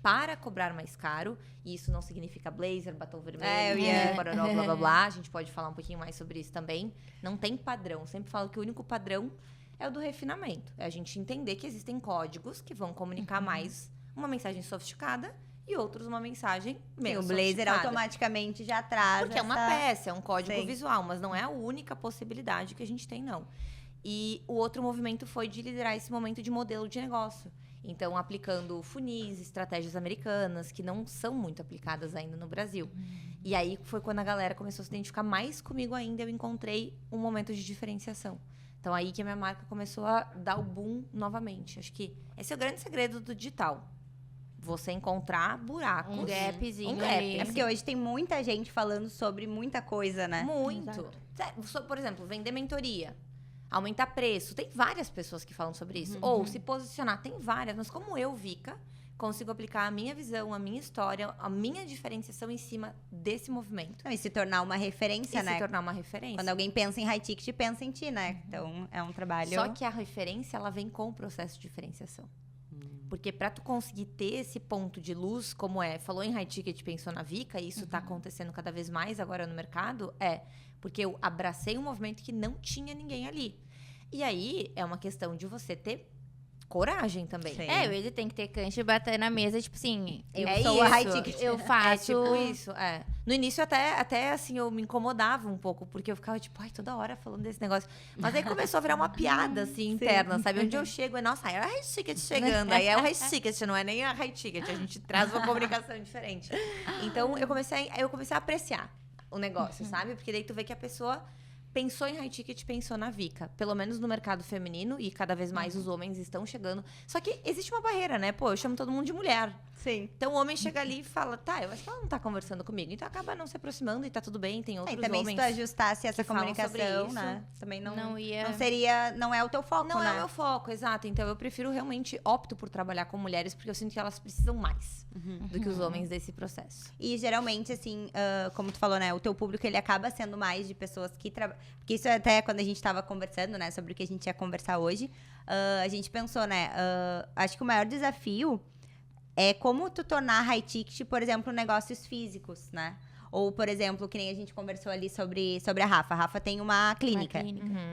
para cobrar mais caro. E isso não significa blazer, batom vermelho, pororó, blá, blá, blá. A gente pode falar um pouquinho mais sobre isso também. Não tem padrão. Sempre falo que o único padrão é o do refinamento. É a gente entender que existem códigos que vão comunicar mais uma mensagem sofisticada e outros uma mensagem menos o blazer sofisticada. automaticamente já traz Porque é uma peça, é um código Sim. visual, mas não é a única possibilidade que a gente tem, não. E o outro movimento foi de liderar esse momento de modelo de negócio. Então, aplicando funis, estratégias americanas, que não são muito aplicadas ainda no Brasil. E aí foi quando a galera começou a se identificar mais comigo ainda, eu encontrei um momento de diferenciação. Então, aí que a minha marca começou a dar o boom novamente. Acho que esse é o grande segredo do digital. Você encontrar buracos. Um gapzinho Um gap. ali. É porque hoje tem muita gente falando sobre muita coisa, né? Muito. Por exemplo, vender mentoria. Aumentar preço. Tem várias pessoas que falam sobre isso. Ou se posicionar. Tem várias. Mas como eu, Vika, consigo aplicar a minha visão, a minha história, a minha diferenciação em cima desse movimento. Não, e se tornar uma referência, E né? se tornar uma referência. Quando alguém pensa em high ticket, pensa em ti, né? Então, é um trabalho... Só que a referência, ela vem com o processo de diferenciação. Porque para tu conseguir ter esse ponto de luz, como falou em high ticket, pensou na Vika, e isso tá acontecendo cada vez mais agora no mercado, porque eu abracei um movimento que não tinha ninguém ali. E aí, é uma questão de você ter coragem também. Sim. Ele tem que ter cancha e bater na mesa, tipo assim, eu É sou a high isso. ticket, eu É faço... tipo isso, No início, até assim, eu me incomodava um pouco, porque eu ficava tipo, toda hora falando desse negócio. Mas aí começou a virar uma piada, assim, interna, sabe? Onde eu chego, nossa, é a high ticket chegando. Aí é o high ticket, não é nem a high ticket. A gente traz uma comunicação diferente. Então, eu comecei a apreciar o negócio, sabe? Porque daí tu vê que a pessoa pensou em high ticket, pensou na Vika. Pelo menos no mercado feminino, e cada vez mais os homens estão chegando. Só que existe uma barreira, né? Pô, eu chamo todo mundo de mulher. Sim. Então o homem chega ali e fala, tá, eu acho que ela não tá conversando comigo. Então acaba não se aproximando e tá tudo bem, tem outros E também homens. se tu ajustasse essa que falam sobre comunicação, isso. né? Também não Não seria, não é o teu foco, Não né? é o meu foco, exato. Então eu prefiro realmente, opto por trabalhar com mulheres, porque eu sinto que elas precisam mais do que os homens desse processo. E geralmente, assim, como tu falou, né? O teu público, ele acaba sendo mais de pessoas que trabalham. Porque isso até quando a gente tava conversando, né? Sobre o que a gente ia conversar hoje. A gente pensou, né? Acho que o maior desafio é como tu tornar high ticket, por exemplo, negócios físicos, né? Ou, por exemplo, que nem a gente conversou ali sobre a Rafa. A Rafa tem uma clínica,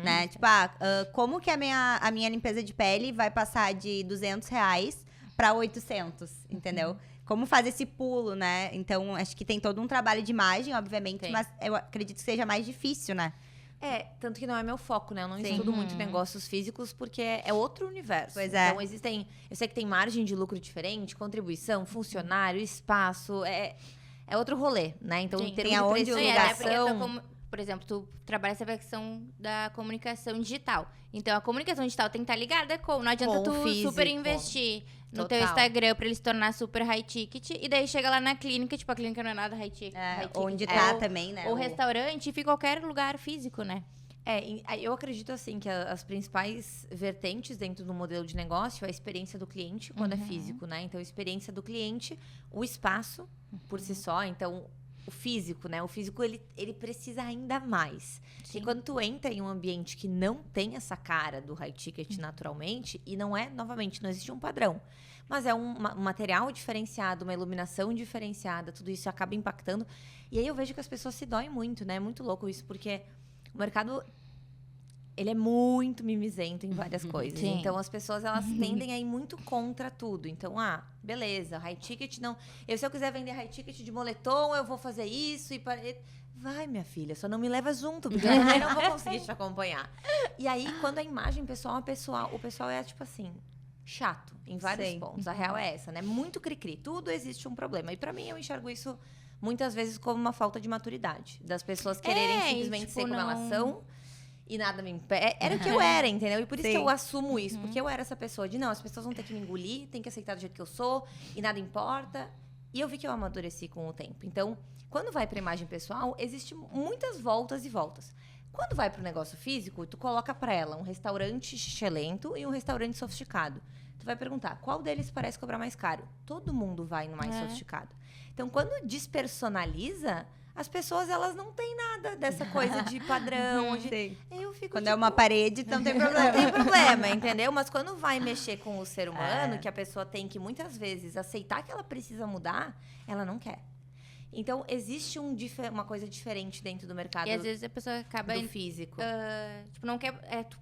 né? Tipo, como que a minha limpeza de pele vai passar de R$200 para 800, entendeu? Como fazer esse pulo, né? Então, acho que tem todo um trabalho de imagem, obviamente, Tem. mas eu acredito que seja mais difícil, né? Tanto que não é meu foco, né? Eu não Sim. estudo muito negócios físicos porque é outro universo. Pois é. Então, eu sei que tem margem de lucro diferente, contribuição, funcionário, espaço, é outro rolê, né? Então, em Sim. termos Tem de aonde o precificação... Por exemplo, tu trabalha essa questão da comunicação digital. Então, a comunicação digital tem que estar ligada com... Não adianta Com o tu físico. super investir no teu Total. Instagram pra ele se tornar super high ticket. E daí chega lá na clínica, tipo, a clínica não é nada high ticket. Onde tá também, né? Ou restaurante, fica em qualquer lugar físico, né? Eu acredito, assim, que as principais vertentes dentro do modelo de negócio é a experiência do cliente quando é físico, né? Então, a experiência do cliente, o espaço por si só. Então, o físico, né? O físico, ele precisa ainda mais. Sim. E quando tu entra em um ambiente que não tem essa cara do high ticket naturalmente, e não é, novamente, não existe um padrão. Mas é um material diferenciado, uma iluminação diferenciada, tudo isso acaba impactando. E aí eu vejo que as pessoas se doem muito, né? É muito louco isso, porque o mercado, ele é muito mimizento em várias coisas. Sim. Então, as pessoas, elas tendem a ir muito contra tudo. Então, beleza, high ticket não... Se eu quiser vender high ticket de moletom, eu vou fazer isso e... Vai, minha filha, só não me leva junto, porque eu também não vou conseguir te acompanhar. E aí, quando a imagem pessoal, o pessoal é, tipo assim, chato em vários Sim. pontos. A real é essa, né? Muito cri-cri. Tudo existe um problema. E pra mim, eu enxergo isso muitas vezes como uma falta de maturidade. Das pessoas quererem simplesmente tipo, ser como não... elas são e nada me impede. Era o que eu era, entendeu? E por isso que Sim. eu assumo isso. Porque eu era essa pessoa de, não, as pessoas vão ter que me engolir, tem que aceitar do jeito que eu sou e nada importa. E eu vi que eu amadureci com o tempo. Então, quando vai pra imagem pessoal, existe muitas voltas e voltas. Quando vai pro negócio físico, tu coloca pra ela um restaurante xixelento e um restaurante sofisticado. Tu vai perguntar, qual deles parece cobrar mais caro? Todo mundo vai no mais sofisticado. Então, quando despersonaliza, as pessoas, elas não têm nada dessa coisa de padrão. Sim. Eu fico, Quando tipo, é uma parede, não tem não problema. tem problema, entendeu? Mas quando vai mexer com o ser humano, que a pessoa tem que, muitas vezes, aceitar que ela precisa mudar, ela não quer. Então, existe uma coisa diferente dentro do mercado E às vezes a pessoa acaba do físico. tipo, não quer.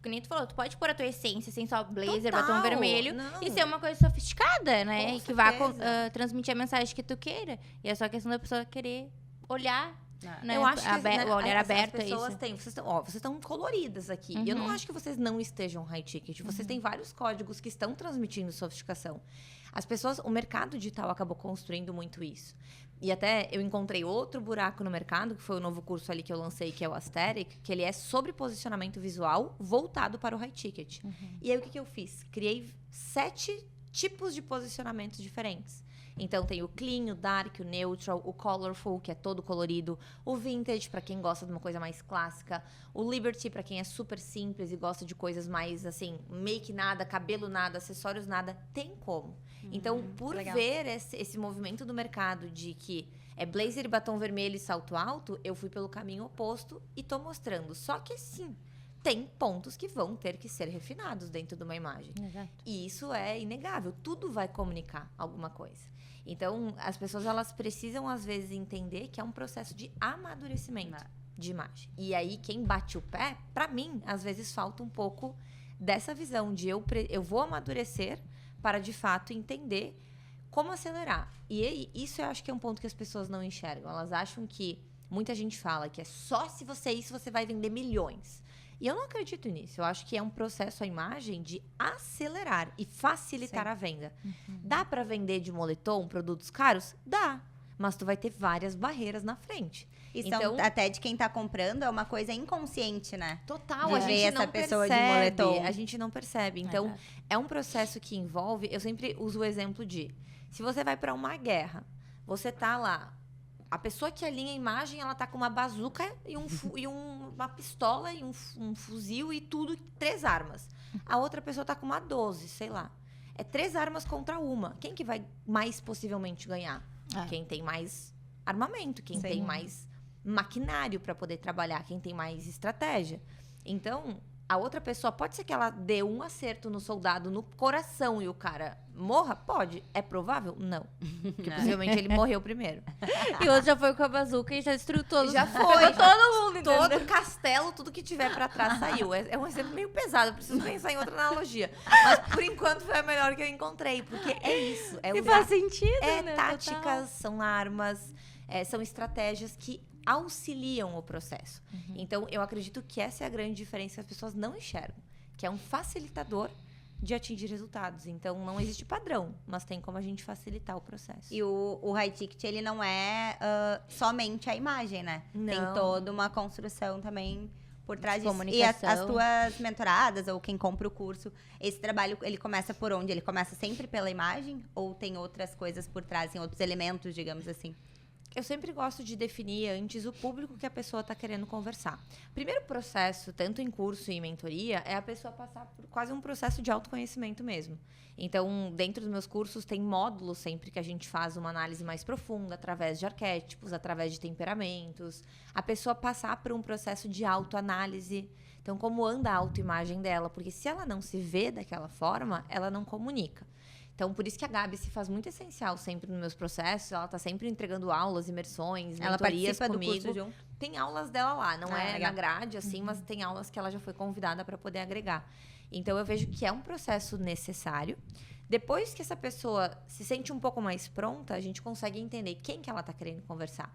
Que nem tu falou, tu pode pôr a tua essência sem só blazer, Total, batom vermelho. não. E ser uma coisa sofisticada, né? Com E que vá certeza. transmitir a mensagem que tu queira. E é só questão da pessoa querer olhar. Né? Eu acho que o olhar aberto as é pessoas isso. têm. Vocês estão coloridas aqui. E eu não acho que vocês não estejam high ticket. Vocês têm vários códigos que estão transmitindo sofisticação. As pessoas, o mercado digital acabou construindo muito isso. E até eu encontrei outro buraco no mercado, que foi o novo curso ali que eu lancei, que é o Aesthetic, que ele é sobre posicionamento visual voltado para o high ticket. E aí, o que eu fiz? Criei 7 tipos de posicionamentos diferentes. Então, tem o clean, o dark, o neutral, o colorful, que é todo colorido, o vintage, para quem gosta de uma coisa mais clássica, o liberty, para quem é super simples e gosta de coisas mais, assim, make nada, cabelo nada, acessórios nada, tem como. Então, por legal. ver esse movimento do mercado de que é blazer e batom vermelho e salto alto, eu fui pelo caminho oposto e tô mostrando. Só que, sim, tem pontos que vão ter que ser refinados dentro de uma imagem. Exato. E isso é inegável. Tudo vai comunicar alguma coisa. Então, as pessoas, elas precisam, às vezes, entender que é um processo de amadurecimento de imagem. E aí, quem bate o pé, pra mim, às vezes, falta um pouco dessa visão de eu vou amadurecer para, de fato, entender como acelerar. E isso eu acho que é um ponto que as pessoas não enxergam. Elas acham que, muita gente fala que é só se você isso, você vai vender milhões. E eu não acredito nisso. Eu acho que é um processo, a imagem, de acelerar e facilitar a venda. Dá para vender de moletom produtos caros? Dá. Mas tu vai ter várias barreiras na frente. E são até de quem tá comprando, é uma coisa inconsciente, né? Total, De a ver gente essa não pessoa de percebe. moletom. A gente não percebe. Então, é um processo que envolve... Eu sempre uso o exemplo de... Se você vai pra uma guerra, você tá lá... A pessoa que alinha a imagem, ela tá com uma bazuca e uma pistola e um fuzil e tudo, 3 armas. A outra pessoa tá com uma 12, sei lá. É 3 armas contra uma. Quem que vai mais possivelmente ganhar? Quem tem mais armamento, quem tem mais maquinário para poder trabalhar, quem tem mais estratégia. Então, a outra pessoa, pode ser que ela dê um acerto no soldado no coração e o cara morra? Pode. É provável? Não. Porque possivelmente ele morreu primeiro. E o outro já foi com a bazuca e já destruiu todo. Já foi. Pegou todo mundo, entendeu? Todo o castelo, tudo que tiver pra trás saiu. É um exemplo meio pesado, eu preciso pensar em outra analogia. Mas, por enquanto, foi a melhor que eu encontrei. Porque é isso. É E usar, faz sentido, né? táticas, Total. são armas, são estratégias que auxiliam o processo. Então, eu acredito que essa é a grande diferença que as pessoas não enxergam. Que é um facilitador de atingir resultados. Então, não existe padrão, mas tem como a gente facilitar o processo. E o high ticket, ele não é somente a imagem, né? Não. Tem toda uma construção também por trás disso. E comunicação. as tuas mentoradas, ou quem compra o curso, esse trabalho, ele começa por onde? Ele começa sempre pela imagem? Ou tem outras coisas por trás, tem outros elementos, digamos assim? Eu sempre gosto de definir antes o público que a pessoa está querendo conversar. Primeiro processo, tanto em curso e em mentoria, é a pessoa passar por quase um processo de autoconhecimento mesmo. Então, dentro dos meus cursos, tem módulos sempre que a gente faz uma análise mais profunda, através de arquétipos, através de temperamentos. A pessoa passar por um processo de autoanálise. Então, como anda a autoimagem dela? Porque se ela não se vê daquela forma, ela não comunica. Então, por isso que a Gabi se faz muito essencial sempre nos meus processos. Ela tá sempre entregando aulas, imersões, Ela mentorias participa comigo. do curso junto? Tem aulas dela lá, não é legal. na grade, assim, mas tem aulas que ela já foi convidada para poder agregar. Então, eu vejo que é um processo necessário. Depois que essa pessoa se sente um pouco mais pronta, a gente consegue entender quem que ela tá querendo conversar.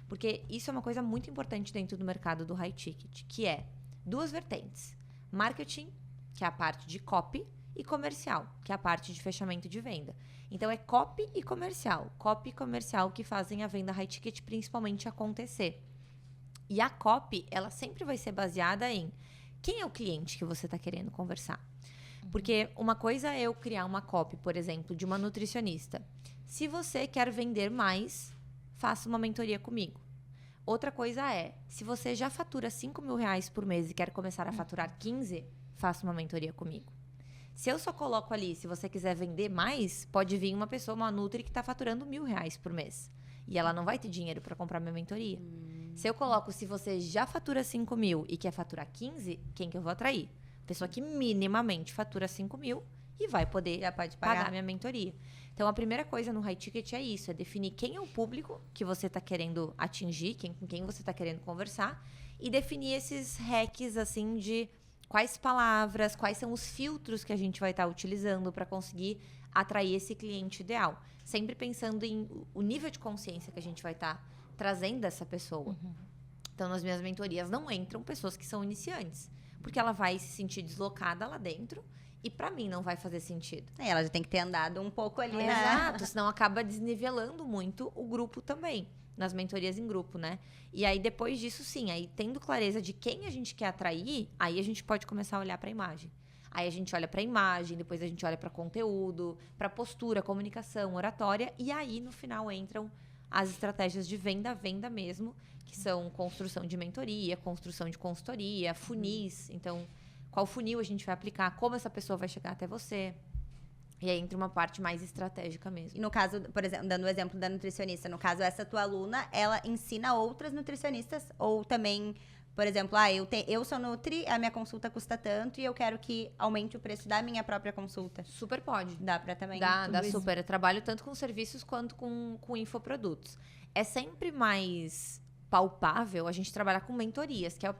Porque isso é uma coisa muito importante dentro do mercado do high ticket, que é 2 vertentes. Marketing, que é a parte de copy, e comercial, que é a parte de fechamento de venda. Então, é copy e comercial. Copy e comercial que fazem a venda high ticket principalmente acontecer. E a copy, ela sempre vai ser baseada em quem é o cliente que você está querendo conversar. Porque uma coisa é eu criar uma copy, por exemplo, de uma nutricionista. Se você quer vender mais, faça uma mentoria comigo. Outra coisa é, se você já fatura R$5.000 por mês e quer começar a faturar 15, faça uma mentoria comigo. Se eu só coloco ali, se você quiser vender mais, pode vir uma pessoa, uma Nutri, que está faturando R$1.000 por mês. E ela não vai ter dinheiro para comprar minha mentoria. Se eu coloco, se você já fatura 5.000 e quer faturar 15, quem que eu vou atrair? Pessoa que minimamente fatura 5.000 e vai poder Já pode pagar minha mentoria. Então, a primeira coisa no high ticket é isso, é definir quem é o público que você está querendo atingir, com quem você está querendo conversar, e definir esses hacks, assim, de quais palavras, quais são os filtros que a gente vai estar utilizando para conseguir atrair esse cliente ideal. Sempre pensando em o nível de consciência que a gente vai estar trazendo dessa pessoa. Então, nas minhas mentorias não entram pessoas que são iniciantes, porque ela vai se sentir deslocada lá dentro e para mim não vai fazer sentido. Ela já tem que ter andado um pouco ali, né? Exato, senão acaba desnivelando muito o grupo também. Nas mentorias em grupo, né? E aí, depois disso, sim, aí tendo clareza de quem a gente quer atrair, aí a gente pode começar a olhar para a imagem. Aí a gente olha para a imagem, depois a gente olha para conteúdo, para postura, comunicação, oratória, e aí, no final, entram as estratégias de venda mesmo, que são construção de mentoria, construção de consultoria, funis. Então, qual funil a gente vai aplicar, como essa pessoa vai chegar até você. E aí entra uma parte mais estratégica mesmo. E no caso, por exemplo, dando o exemplo da nutricionista, no caso, essa tua aluna, ela ensina outras nutricionistas? Ou também, por exemplo, eu sou nutri, a minha consulta custa tanto e eu quero que aumente o preço da minha própria consulta. Super pode. Dá pra também? Dá tudo isso? super. Eu trabalho tanto com serviços quanto com infoprodutos. É sempre mais palpável a gente trabalhar com mentorias, que é o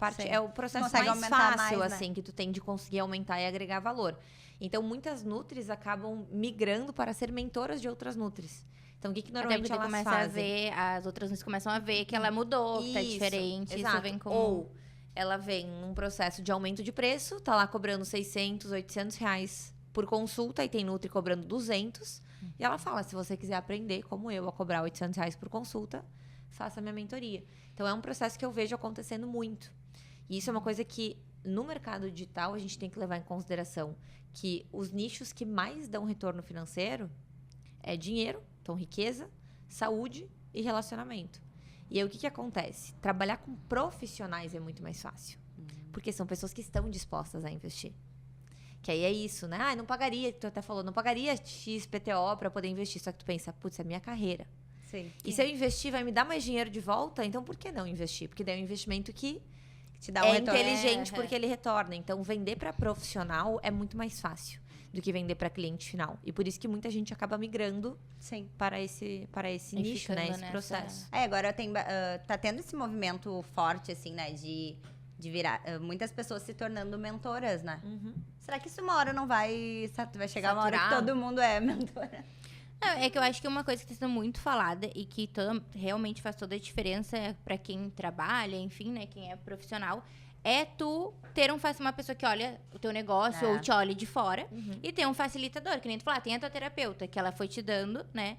processo Consegue mais aumentar fácil, mais, né? assim, que tu tem de conseguir aumentar e agregar valor. Então, muitas nutris acabam migrando para ser mentoras de outras nutris. Então, o que Até normalmente porque elas começa fazem? a ver, as outras nutris começam a ver que ela mudou, que tá Isso, diferente. exato. Isso vem com... Ou ela vem num processo de aumento de preço, tá lá cobrando 600, 800 reais por consulta, e tem nutri cobrando 200. E ela fala, se você quiser aprender, como eu, a cobrar 800 reais por consulta, faça a minha mentoria. Então, é um processo que eu vejo acontecendo muito. E isso é uma coisa que, no mercado digital, a gente tem que levar em consideração que os nichos que mais dão retorno financeiro é dinheiro, então riqueza, saúde e relacionamento. E aí, o que acontece? Trabalhar com profissionais é muito mais fácil. Porque são pessoas que estão dispostas a investir. Que aí é isso, né? Ah, não pagaria, tu até falou, não pagaria XPTO para poder investir. Só que tu pensa, putz, é minha carreira. Sim. E se eu investir, vai me dar mais dinheiro de volta? Então, por que não investir? Porque daí é um investimento que Te dá um retorno. inteligente, porque ele retorna. Então, vender para profissional é muito mais fácil do que vender para cliente final. E por isso que muita gente acaba migrando Sim. para esse E nicho, né? ficando Esse nessa- processo. Agora tá tendo esse movimento forte, assim, né? De virar. Muitas pessoas se tornando mentoras, né? Será que isso uma hora não vai. Vai chegar uma hora que Saturar? todo mundo é mentora? Não, é que eu acho que uma coisa que está sendo muito falada e que realmente faz toda a diferença para quem trabalha, enfim, né, quem é profissional, é tu ter uma pessoa que olha o teu negócio ou te olhe de fora e ter um facilitador, que nem tu falar, tem a tua terapeuta, que ela foi te dando, né,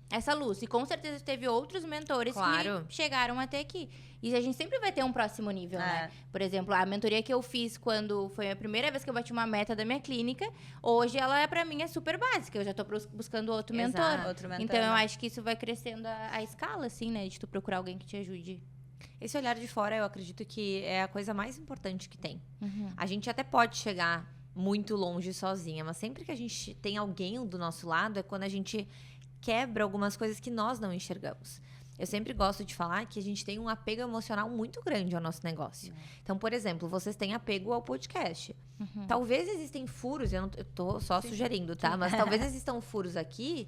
essa luz. E com certeza teve outros mentores Claro. que chegaram até aqui. E a gente sempre vai ter um próximo nível, né? Por exemplo, a mentoria que eu fiz quando foi a primeira vez que eu bati uma meta da minha clínica, hoje ela, pra mim, é super básica. Eu já tô buscando outro mentor. Exato. Outro mentor, Então, eu né? acho que isso vai crescendo a escala, assim, né? De tu procurar alguém que te ajude. Esse olhar de fora, eu acredito que é a coisa mais importante que tem. A gente até pode chegar muito longe sozinha, mas sempre que a gente tem alguém do nosso lado, é quando a gente quebra algumas coisas que nós não enxergamos. Eu sempre gosto de falar que a gente tem um apego emocional muito grande ao nosso negócio. Então, por exemplo, vocês têm apego ao podcast. Talvez existem furos, eu tô só sugerindo, tá? Mas talvez existam furos aqui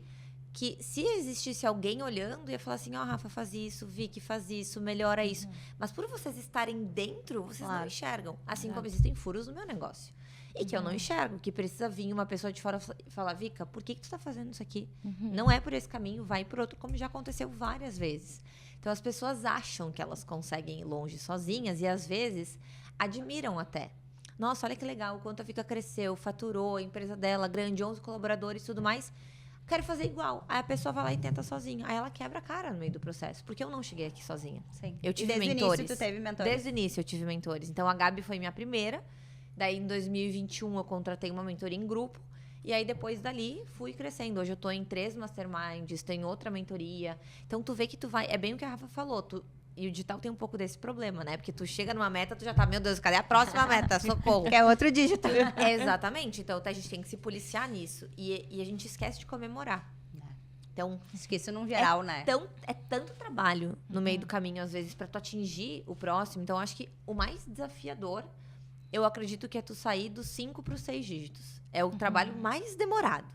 que, se existisse alguém olhando, ia falar assim, ó, Rafa, faz isso, Vicky, faz isso, melhora isso. Mas por vocês estarem dentro, vocês não enxergam. Assim como existem furos no meu negócio. E que eu não enxergo, que precisa vir uma pessoa de fora e falar, Vika, por que tu tá fazendo isso aqui? Não é por esse caminho, vai por outro, como já aconteceu várias vezes. Então, as pessoas acham que elas conseguem ir longe sozinhas e, às vezes, admiram até. Nossa, olha que legal, o quanto a Vika cresceu, faturou, a empresa dela, grande, 11 colaboradores e tudo mais. Quero fazer igual. Aí a pessoa vai lá e tenta sozinha. Aí ela quebra a cara no meio do processo, porque eu não cheguei aqui sozinha. Sim. Eu tive desde mentores. o início tu teve mentores. Desde o início eu tive mentores. Então, a Gabi foi minha primeira. Daí, em 2021, eu contratei uma mentoria em grupo. E aí, depois dali, fui crescendo. Hoje eu tô em 3 masterminds, tem outra mentoria. Então, tu vê que tu vai... É bem o que a Rafa falou. E o digital tem um pouco desse problema, né? Porque tu chega numa meta, tu já tá... Meu Deus, cadê a próxima meta? Socorro. Que é outro dígito. Exatamente. Então, a gente tem que se policiar nisso. E a gente esquece de comemorar. Então, Acho que isso num geral, né? é tanto trabalho no meio do caminho, às vezes, pra tu atingir o próximo. Então, acho que o mais desafiador, eu acredito que é tu sair dos 5 para os 6 dígitos. É o trabalho mais demorado.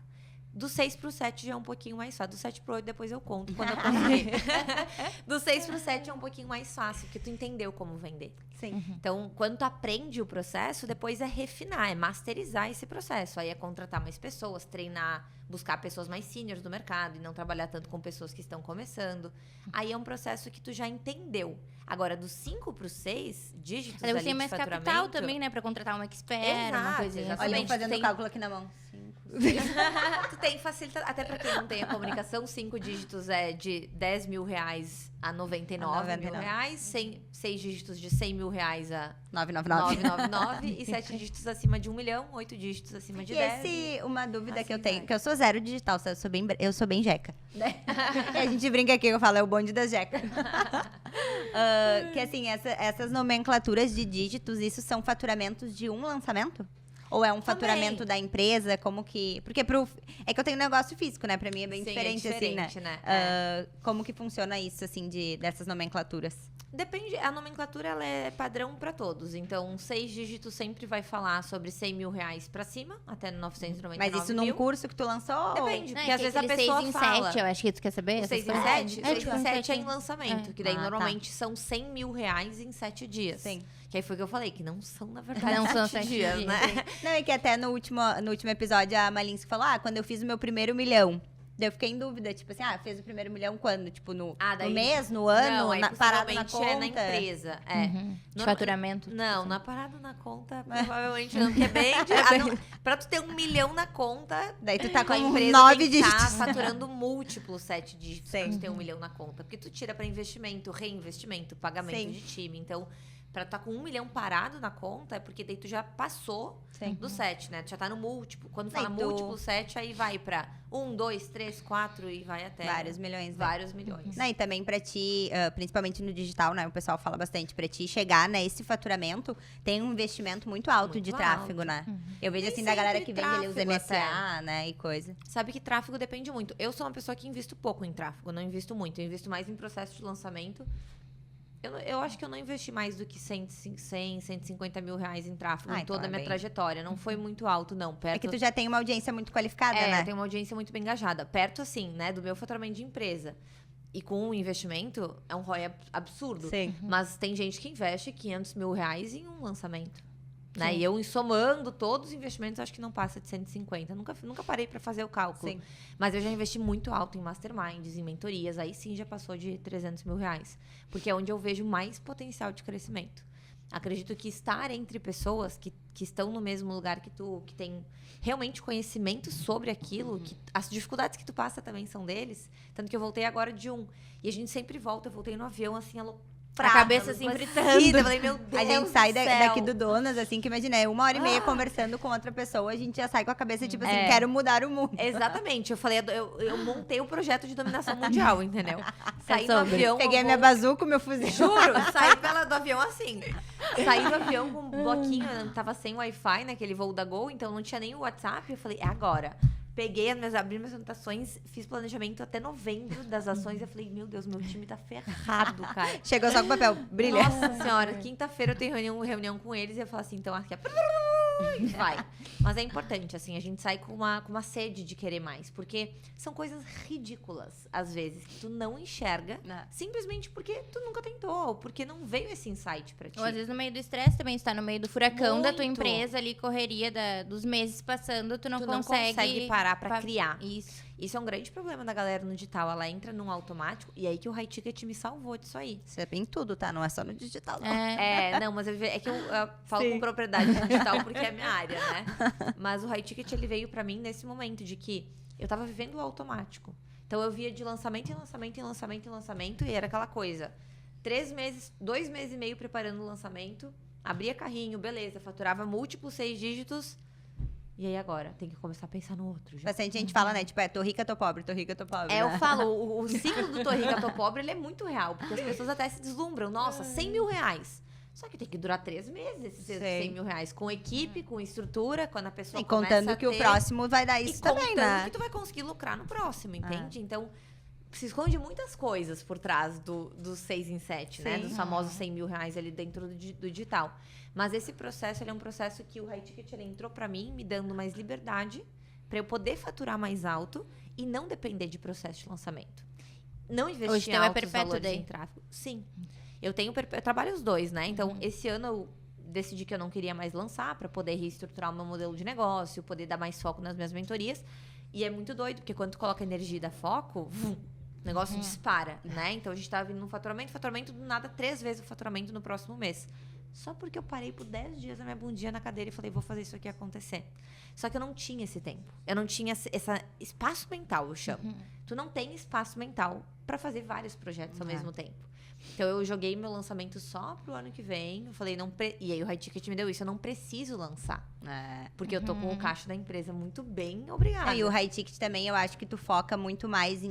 Do 6 para o 7 já é um pouquinho mais fácil. Do 7 para o 8 depois eu conto quando eu conseguir. Do 6 para o 7 é um pouquinho mais fácil, porque tu entendeu como vender. Sim. Então, quando tu aprende o processo, depois é refinar, é masterizar esse processo. Aí é contratar mais pessoas, treinar, buscar pessoas mais seniors do mercado e não trabalhar tanto com pessoas que estão começando. Aí é um processo que tu já entendeu. Agora, dos 5 para os 6 dígitos Aí ali você tem de mais faturamento... capital também, né? Pra contratar uma expert, uma Exato, coisinha exatamente. Olha, assim. eu fazendo tem- cálculo aqui na mão. 5. Tu tem facilidade, até pra quem não tem a comunicação, 5 dígitos é de 10 mil reais a 99 mil reais, 6 dígitos de 100 mil reais a 999. 999 e 7 dígitos acima de 1 milhão, 8 dígitos acima de E 10. uma dúvida que eu assim tenho, vai. que eu sou zero digital, eu sou bem jeca. E a gente brinca aqui, eu falo, é o bonde das jecas. Que assim, essas nomenclaturas de dígitos, isso são faturamentos de um lançamento? Ou é um faturamento da empresa? Como que... Porque é que eu tenho um negócio físico, né? Pra mim é bem Sim, diferente, assim, né? Como que funciona isso, assim, dessas nomenclaturas? Depende, a nomenclatura ela é padrão para todos. Então, 6 dígitos sempre vai falar sobre 100 mil reais para cima, até 999 Mas isso num mil. curso que tu lançou? Depende, Não, porque é às que vezes a aquele pessoa 6 em fala... 7, eu acho que tu quer saber? O essas 6 em coisas? 7? É, 6 tipo, em um 7 é em setinho. lançamento, É. que daí Ah, tá. normalmente são 100 mil reais em 7 dias. Sim. Que aí foi o que eu falei, que não são, na verdade, Não são 7 7 dias, dias, né? sim. Não, é que até no último episódio a Malinsky falou, quando eu fiz o meu primeiro 1 milhão. Daí eu fiquei em dúvida, tipo assim, fez o primeiro milhão quando? Tipo, no daí- mês, no ano, Não, aí parado na possivelmente conta? é na empresa. É. De faturamento. Não, na parada na conta, provavelmente não, porque é bem... Pra tu ter 1 milhão na conta, Daí tu tá com a empresa 9 tem que tá dígitos. faturando múltiplos 7 dígitos pra Sim. tu ter 1 milhão na conta. Porque tu tira pra investimento, reinvestimento, pagamento Sim. de time. Então, pra tu tá com 1 milhão parado na conta, é porque daí tu já passou Sim. do 7, né? Tu já tá no múltiplo. Quando fala Aí tu- múltiplo 7, aí vai pra 1, 2, 3, 4 e vai até... Vários milhões, né? Vários milhões. Né, e também pra ti, principalmente no digital, né? O pessoal fala bastante. Pra ti chegar nesse faturamento, tem um investimento muito alto Muito de tráfego, alto. né? Eu vejo Nem assim da galera sempre que vende ali os tráfego MSA, né? E coisa. Sabe que tráfego depende muito. Eu sou uma pessoa que invisto pouco em tráfego, não invisto muito. Eu invisto mais em processo de lançamento. Eu acho que eu não investi mais do que 100, 150 mil reais em tráfego em então toda a é minha bem- trajetória. Não foi muito alto, não. Perto... É que tu já tem uma audiência muito qualificada, eu né? tenho uma audiência muito bem engajada. Perto, assim, né, do meu faturamento de empresa. E com o investimento, é um ROI absurdo. Sim. Mas tem gente que investe 500 mil reais em um lançamento. Né? E eu, somando todos os investimentos, acho que não passa de 150. Nunca parei para fazer o cálculo. Sim. Mas eu já investi muito alto em masterminds, em mentorias. Aí sim já passou de 300 mil reais. Porque é onde eu vejo mais potencial de crescimento. Acredito que estar entre pessoas que estão no mesmo lugar que tu, que tem realmente conhecimento sobre aquilo, que as dificuldades que tu passa também são deles. Tanto que eu voltei agora de um. E a gente sempre volta. Eu voltei no avião, assim, A cabeça assim, fritando. Eu falei, meu Deus A gente sai do céu. daqui do Donas, assim, que imagina, 1h30 conversando com outra pessoa, a gente já sai com a cabeça, tipo assim, É. quero mudar o mundo. Exatamente. Eu falei, eu montei o projeto de dominação mundial, entendeu? Saí do sobre. avião. Peguei a eu minha bazuca, o meu fuzil. Juro, saí do avião assim. Saí do avião com um bloquinho, eu tava sem Wi-Fi naquele voo da Gol, então não tinha nem o WhatsApp. Eu falei, é agora. Peguei abri minhas anotações, fiz planejamento até novembro das ações. Eu falei, meu Deus, meu time tá ferrado, cara. Chegou só com o papel, brilha. Nossa senhora, quinta-feira eu tenho reunião com eles e eu falo assim, então aqui é... Vai. Mas é importante, assim, a gente sai com uma sede de querer mais. Porque são coisas ridículas, às vezes, que tu não enxerga, simplesmente porque tu nunca tentou, ou porque não veio esse insight pra ti. Ou às vezes no meio do estresse também, tu tá no meio do furacão da tua Muito. empresa ali, correria dos meses passando, tu não Tu não consegue parar pra criar. Isso. Isso é um grande problema da galera no digital. Ela entra num automático e aí que o High Ticket me salvou disso aí. Isso é em tudo, tá? Não é só no digital, não. Não, mas é que eu falo com propriedade no digital porque é a minha área, né? Mas o High Ticket, ele veio pra mim nesse momento de que eu tava vivendo o automático. Então eu via de lançamento em lançamento, em lançamento, em lançamento e era aquela coisa. 3 meses, 2 meses e meio preparando o lançamento, abria carrinho, beleza, faturava múltiplos 6 dígitos. E aí agora? Tem que começar a pensar no outro já. Bastante gente fala, né? Tipo, tô rica, tô pobre, tô rica, tô pobre. Eu né? falo, o ciclo do tô rica, tô pobre, ele é muito real. Porque as pessoas até se deslumbram. Nossa, 100 mil reais. Só que tem que durar 3 meses esses 100 mil reais. Com equipe, com estrutura, quando a pessoa E começa contando a que o ter- próximo vai dar isso e também, contando né? que tu vai conseguir lucrar no próximo, entende? Então, se esconde muitas coisas por trás do 6 em 7, né? Sim. Dos famosos 100 mil reais ali dentro do digital. Mas esse processo, ele é um processo que o High Ticket, ele entrou pra mim, me dando mais liberdade pra eu poder faturar mais alto e não depender de processo de lançamento. Não Hoje investir em teu é altos perpétuo valores daí? em tráfego. Sim. Eu trabalho os dois, né? Então, esse ano eu decidi que eu não queria mais lançar pra poder reestruturar o meu modelo de negócio, poder dar mais foco nas minhas mentorias. E é muito doido, porque quando tu coloca energia e dá foco, o negócio dispara, né? Então, a gente tava vindo num faturamento do nada, 3 vezes o faturamento no próximo mês. Só porque eu parei por 10 dias na minha bundinha na cadeira e falei, vou fazer isso aqui acontecer. Só que eu não tinha esse tempo. Eu não tinha esse espaço mental, eu chamo. Tu não tem espaço mental pra fazer vários projetos ao mesmo tempo. Então, eu joguei meu lançamento só pro ano que vem. Eu falei, e aí o High Ticket me deu isso. Eu não preciso lançar. Porque eu tô com o caixa da empresa muito bem, obrigada. E o High Ticket também, eu acho que tu foca muito mais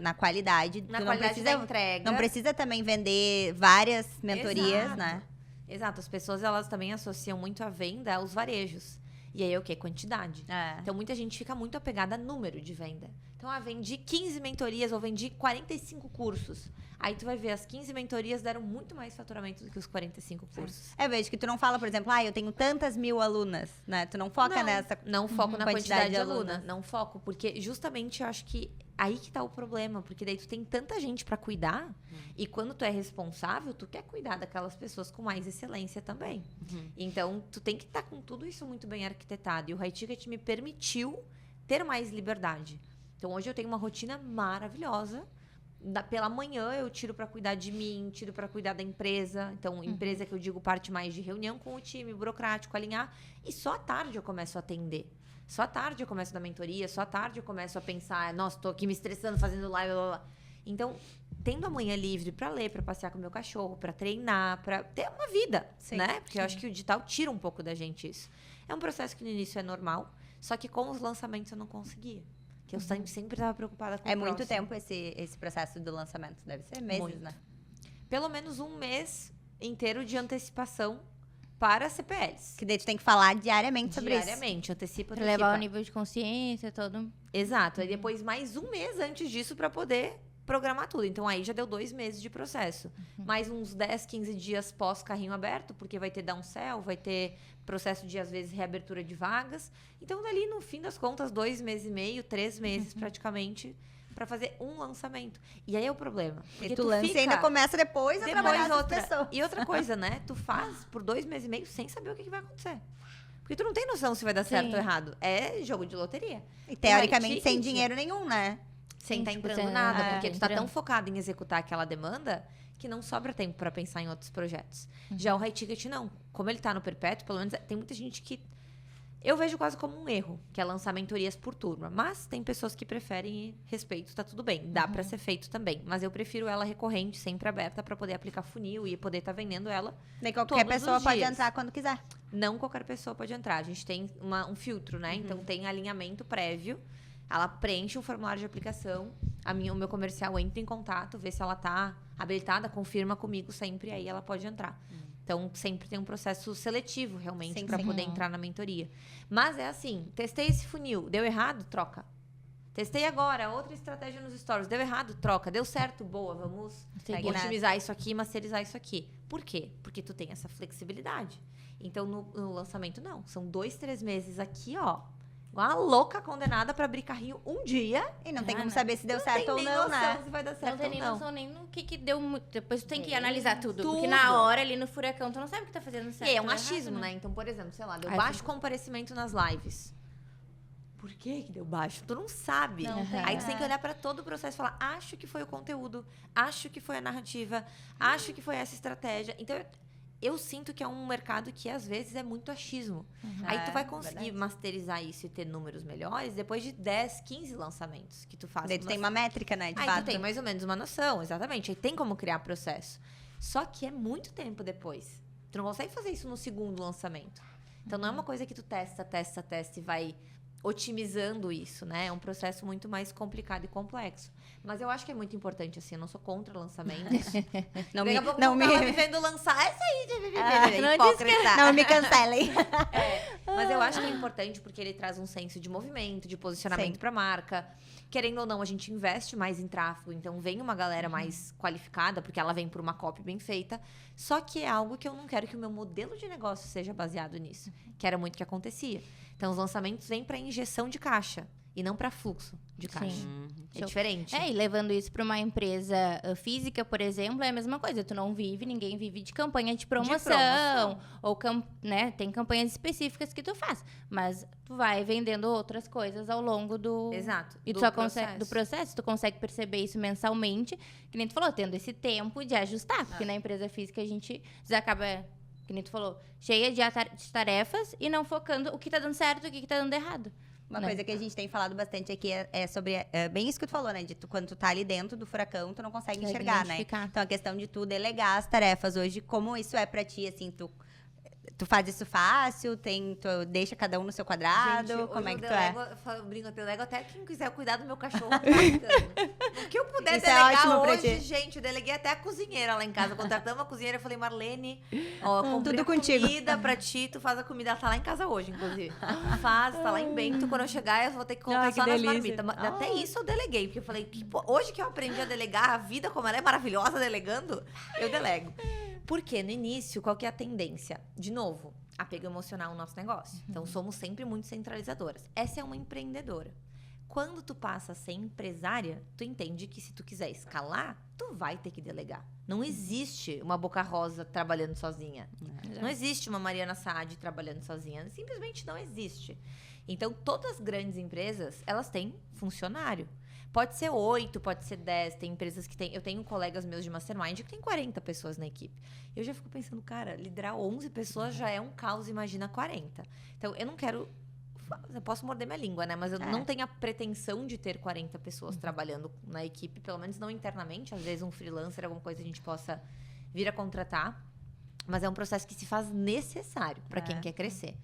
na qualidade. Na Tu qualidade da entrega. Não precisa também vender várias mentorias, Exato. né? Exato. As pessoas, elas também associam muito a venda aos varejos. E aí, o quê? Quantidade. Então, muita gente fica muito apegada a número de venda. Então, vendi 15 mentorias ou vendi 45 cursos. Aí, tu vai ver, as 15 mentorias deram muito mais faturamento do que os 45 cursos. Eu vejo que tu não fala, por exemplo, eu tenho tantas mil alunas, né? Tu não foca nessa Não foco na quantidade quantidade de de aluna. alunas. Não foco, porque justamente eu acho que aí que tá o problema. Porque daí tu tem tanta gente pra cuidar. E quando tu é responsável, tu quer cuidar daquelas pessoas com mais excelência também. Então, tu tem que estar com tudo isso muito bem arquitetado. E o High Ticket me permitiu ter mais liberdade. Então, hoje eu tenho uma rotina maravilhosa. Pela manhã eu tiro para cuidar de mim, tiro para cuidar da empresa. Então, empresa que eu digo parte mais de reunião com o time, burocrático, alinhar. E só à tarde eu começo a atender. Só à tarde eu começo a dar mentoria, só à tarde eu começo a pensar, nossa, tô aqui me estressando, fazendo live, blá, blá, blá. Então, tendo a manhã livre para ler, para passear com o meu cachorro, para treinar, para ter uma vida, né? Porque eu acho que o digital tira um pouco da gente isso. É um processo que no início é normal, só que com os lançamentos eu não conseguia. Que eu sempre estava preocupada com o muito próximo. tempo esse processo do lançamento. Deve ser meses, Muito. né? Pelo menos um mês inteiro de antecipação para CPLs. Que daí tu tem que falar diariamente sobre isso. Diariamente, antecipa. Pra levar o nível de consciência, todo. Exato. Aí depois mais um mês antes disso para poder programar tudo. Então aí já deu 2 meses de processo. Mais uns 10, 15 dias pós carrinho aberto, porque vai ter downsell, vai ter processo de, às vezes, reabertura de vagas. Então, dali, no fim das contas, 2 meses e meio, 3 meses praticamente, para fazer um lançamento. E aí é o problema. E tu lança e ainda começa depois a trabalhar com as pessoas. E outra coisa, né? Tu faz por 2 meses e meio sem saber o que vai acontecer. Porque tu não tem noção se vai dar certo ou errado. É jogo de loteria. E teoricamente sem dinheiro nenhum, né? Sem estar tipo, entrando nada. Porque tu tá entrando. tão focado em executar aquela demanda que não sobra tempo para pensar em outros projetos. Já o high ticket, não. Como ele tá no perpétuo, pelo menos tem muita gente que... Eu vejo quase como um erro, que é lançar mentorias por turma. Mas tem pessoas que preferem e respeito, tá tudo bem. Dá para ser feito também. Mas eu prefiro ela recorrente, sempre aberta, para poder aplicar funil e poder estar vendendo ela. Daí qualquer todos pessoa os pode dias. entrar quando quiser. Não qualquer pessoa pode entrar. A gente tem um filtro, né? Então tem alinhamento prévio. Ela preenche um formulário de aplicação. O meu comercial entra em contato, vê se ela tá habilitada, confirma comigo sempre, aí ela pode entrar. Então, sempre tem um processo seletivo, realmente, para poder entrar na mentoria. Mas é assim, testei esse funil, deu errado? Troca. Testei agora, outra estratégia nos stories, deu errado? Troca. Deu certo? Boa, vamos otimizar isso aqui, masterizar isso aqui. Por quê? Porque tu tem essa flexibilidade. Então, no lançamento, não. São 2, 3 meses aqui, ó. Igual uma louca condenada pra abrir carrinho um dia. E não tem como saber se deu certo ou não, né? Se vai dar Não certo tem ou nem não. noção nem no que deu muito. Depois tu tem que analisar tudo. tudo. Porque na hora, ali no furacão, tu não sabe o que tá fazendo certo. E é um ou errado, achismo, né? Então, por exemplo, sei lá, deu Aí baixo fica- comparecimento nas lives. Por que deu baixo? Tu não sabe. Não tem, Aí tu tem que olhar pra todo o processo e falar, acho que foi o conteúdo, acho que foi a narrativa, acho que foi essa estratégia. Então, eu sinto que é um mercado que, às vezes, é muito achismo. Aí tu vai conseguir verdade. masterizar isso e ter números melhores depois de 10, 15 lançamentos que tu faz. Daí tu tem uma métrica, né? De Aí fato. tu tem mais ou menos uma noção, exatamente. Aí tem como criar processo. Só que é muito tempo depois. Tu não consegue fazer isso no segundo lançamento. Então não é uma coisa que tu testa e vai otimizando isso, né? É um processo muito mais complicado e complexo. Mas eu acho que é muito importante, assim, eu não sou contra lançamentos. Não Daqui me, a pouco não eu me, tava me vendo lançar essa aí de não hipócrita. não me cancelem. Mas eu acho que é importante porque ele traz um senso de movimento, de posicionamento Sim. para a marca. Querendo ou não, a gente investe mais em tráfego, então vem uma galera mais qualificada, porque ela vem por uma copy bem feita. Só que é algo que eu não quero que o meu modelo de negócio seja baseado nisso, que era muito o que acontecia. Então, os lançamentos vêm para injeção de caixa e não para fluxo de caixa. É Show. diferente. É, e levando isso para uma empresa física, por exemplo, é a mesma coisa. Tu não vive, ninguém vive de campanha de promoção. Ou, né, tem campanhas específicas que tu faz. Mas tu vai vendendo outras coisas ao longo do... Exato. E tu do só consegue, do processo, tu consegue perceber isso mensalmente, que nem tu falou, tendo esse tempo de ajustar. Porque na empresa física a gente acaba, que nem tu falou, cheia de tarefas e não focando o que tá dando certo e o que tá dando errado. Uma né? coisa que a gente tem falado bastante aqui é sobre bem isso que tu falou, né? De quando tu tá ali dentro do furacão, tu não consegue enxergar, né? identificar. Então a questão de tu delegar as tarefas hoje, como isso é pra ti, assim, tu faz isso fácil, tu deixa cada um no seu quadrado, Gente, como é hoje que eu tu é? delego, eu brinco, eu delego até quem quiser cuidar do meu cachorro. Tá brincando. O que eu puder Isso é delegar ótimo pra hoje, ti. gente, eu deleguei até a cozinheira lá em casa. Contratamos a cozinheira, eu falei, Marlene, ó, comprei Tudo a contigo. comida pra ti, tu faz a comida. Ela tá lá em casa hoje, inclusive. Faz, tá lá em Bento. Quando eu chegar, eu vou ter que colocar Ai, que só nas delícia. marmitas. Até isso eu deleguei, porque eu falei, hoje que eu aprendi a delegar a vida, como ela é maravilhosa delegando, eu delego. Porque no início, qual que é a tendência? De novo, apego emocional no nosso negócio. Então, somos sempre muito centralizadoras. Essa é uma empreendedora. Quando tu passa a ser empresária, tu entende que se tu quiser escalar, tu vai ter que delegar. Não existe uma Boca Rosa trabalhando sozinha. Não existe uma Mariana Saad trabalhando sozinha. Simplesmente não existe. Então, todas as grandes empresas, elas têm funcionário. Pode ser 8, pode ser 10. Tem empresas que tem... Eu tenho colegas meus de Mastermind que tem 40 pessoas na equipe. Eu já fico pensando, cara, liderar 11 pessoas já é um caos, imagina 40. Então, eu não quero... Eu posso morder minha língua, né? Mas eu não tenho a pretensão de ter 40 pessoas trabalhando na equipe, pelo menos não internamente. Às vezes um freelancer, alguma coisa a gente possa vir a contratar. Mas é um processo que se faz necessário para quem quer crescer.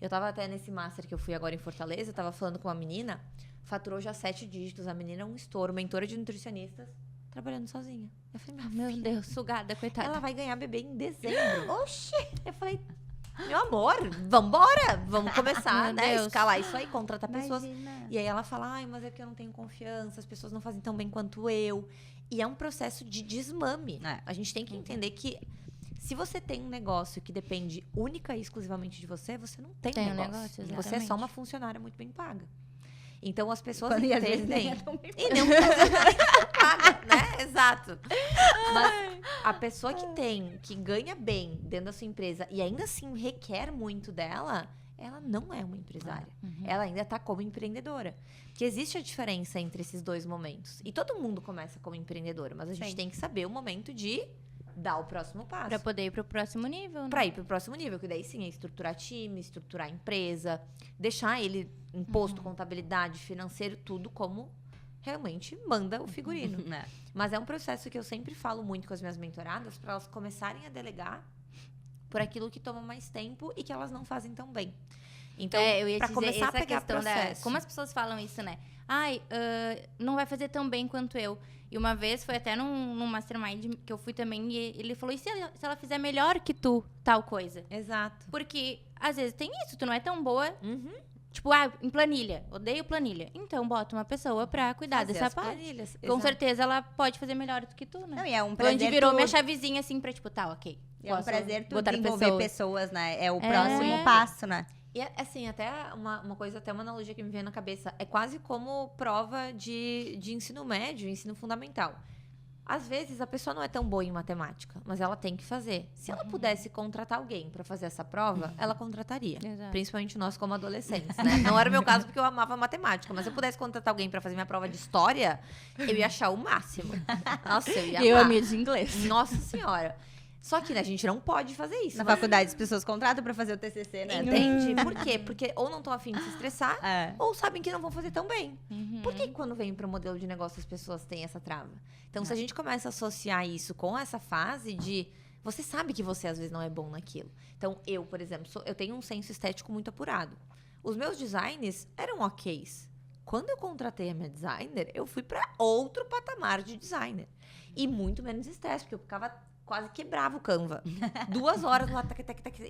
Eu tava até nesse master que eu fui agora em Fortaleza, eu tava falando com uma menina, faturou já 7 dígitos. A menina é um estouro, mentora de nutricionistas, trabalhando sozinha. Eu falei, Meu Deus, sugada, coitada. ela vai ganhar bebê em dezembro. Oxi! Eu falei, meu amor, vambora! Vamos começar, né? Escalar isso aí, contratar pessoas. E aí ela fala, mas é que eu não tenho confiança, as pessoas não fazem tão bem quanto eu. E é um processo de desmame. A gente tem que entender que se você tem um negócio que depende única e exclusivamente de você, você não tem um negócio. Você é só uma funcionária muito bem paga. Então as pessoas entendem. E não paga, né? Exato. Mas a pessoa que ganha bem dentro da sua empresa e ainda assim requer muito dela, ela não é uma empresária. Ela ainda está como empreendedora. Porque existe a diferença entre esses dois momentos. E todo mundo começa como empreendedora, mas a gente tem que saber o momento de dar o próximo passo. Pra poder ir pro próximo nível, né? Pra ir pro próximo nível, que daí sim é estruturar time, estruturar empresa, deixar ele imposto, contabilidade, financeiro, tudo como realmente manda o figurino. Mas é um processo que eu sempre falo muito com as minhas mentoradas para elas começarem a delegar por aquilo que toma mais tempo e que elas não fazem tão bem. Então, eu ia pra dizer começar a essa pegar questão processo. como as pessoas falam isso, né? Não vai fazer tão bem quanto eu. E uma vez foi até num mastermind que eu fui também e ele falou, e se ela fizer melhor que tu, tal coisa? Exato. Porque, às vezes, tem isso, tu não é tão boa. Tipo, em planilha, odeio planilha. Então, bota uma pessoa pra cuidar Fazer dessa as parte. planilhas. Com certeza, ela pode fazer melhor do que tu, né? Não, e é um Onde prazer virou tu... minha chavezinha, assim, pra tipo, tá, ok. É um prazer tu botar desenvolver pessoas, né? É o próximo passo, né? E, assim, até uma coisa, até uma analogia que me veio na cabeça. É quase como prova de ensino médio, ensino fundamental. Às vezes, a pessoa não é tão boa em matemática, mas ela tem que fazer. Se ela pudesse contratar alguém para fazer essa prova, ela contrataria. Exato. Principalmente nós como adolescentes, né? Não era o meu caso porque eu amava matemática, mas se eu pudesse contratar alguém para fazer minha prova de história, eu ia achar o máximo. Nossa, eu ia amar. Eu amei de inglês. Nossa Senhora. Só que, né, a gente não pode fazer isso. Na faculdade, as pessoas contratam pra fazer o TCC, né? Entende? Por quê? Porque ou não estão afim de se estressar, ou sabem que não vão fazer tão bem. Por que quando vem para o modelo de negócio as pessoas têm essa trava? Então, se a gente começa a associar isso com essa fase de... Você sabe que você, às vezes, não é bom naquilo. Então, eu, por exemplo, eu tenho um senso estético muito apurado. Os meus designs eram oks. Quando eu contratei a minha designer, eu fui para outro patamar de designer. E muito menos estresse, porque eu ficava... Quase quebrava o Canva. 2 horas lá,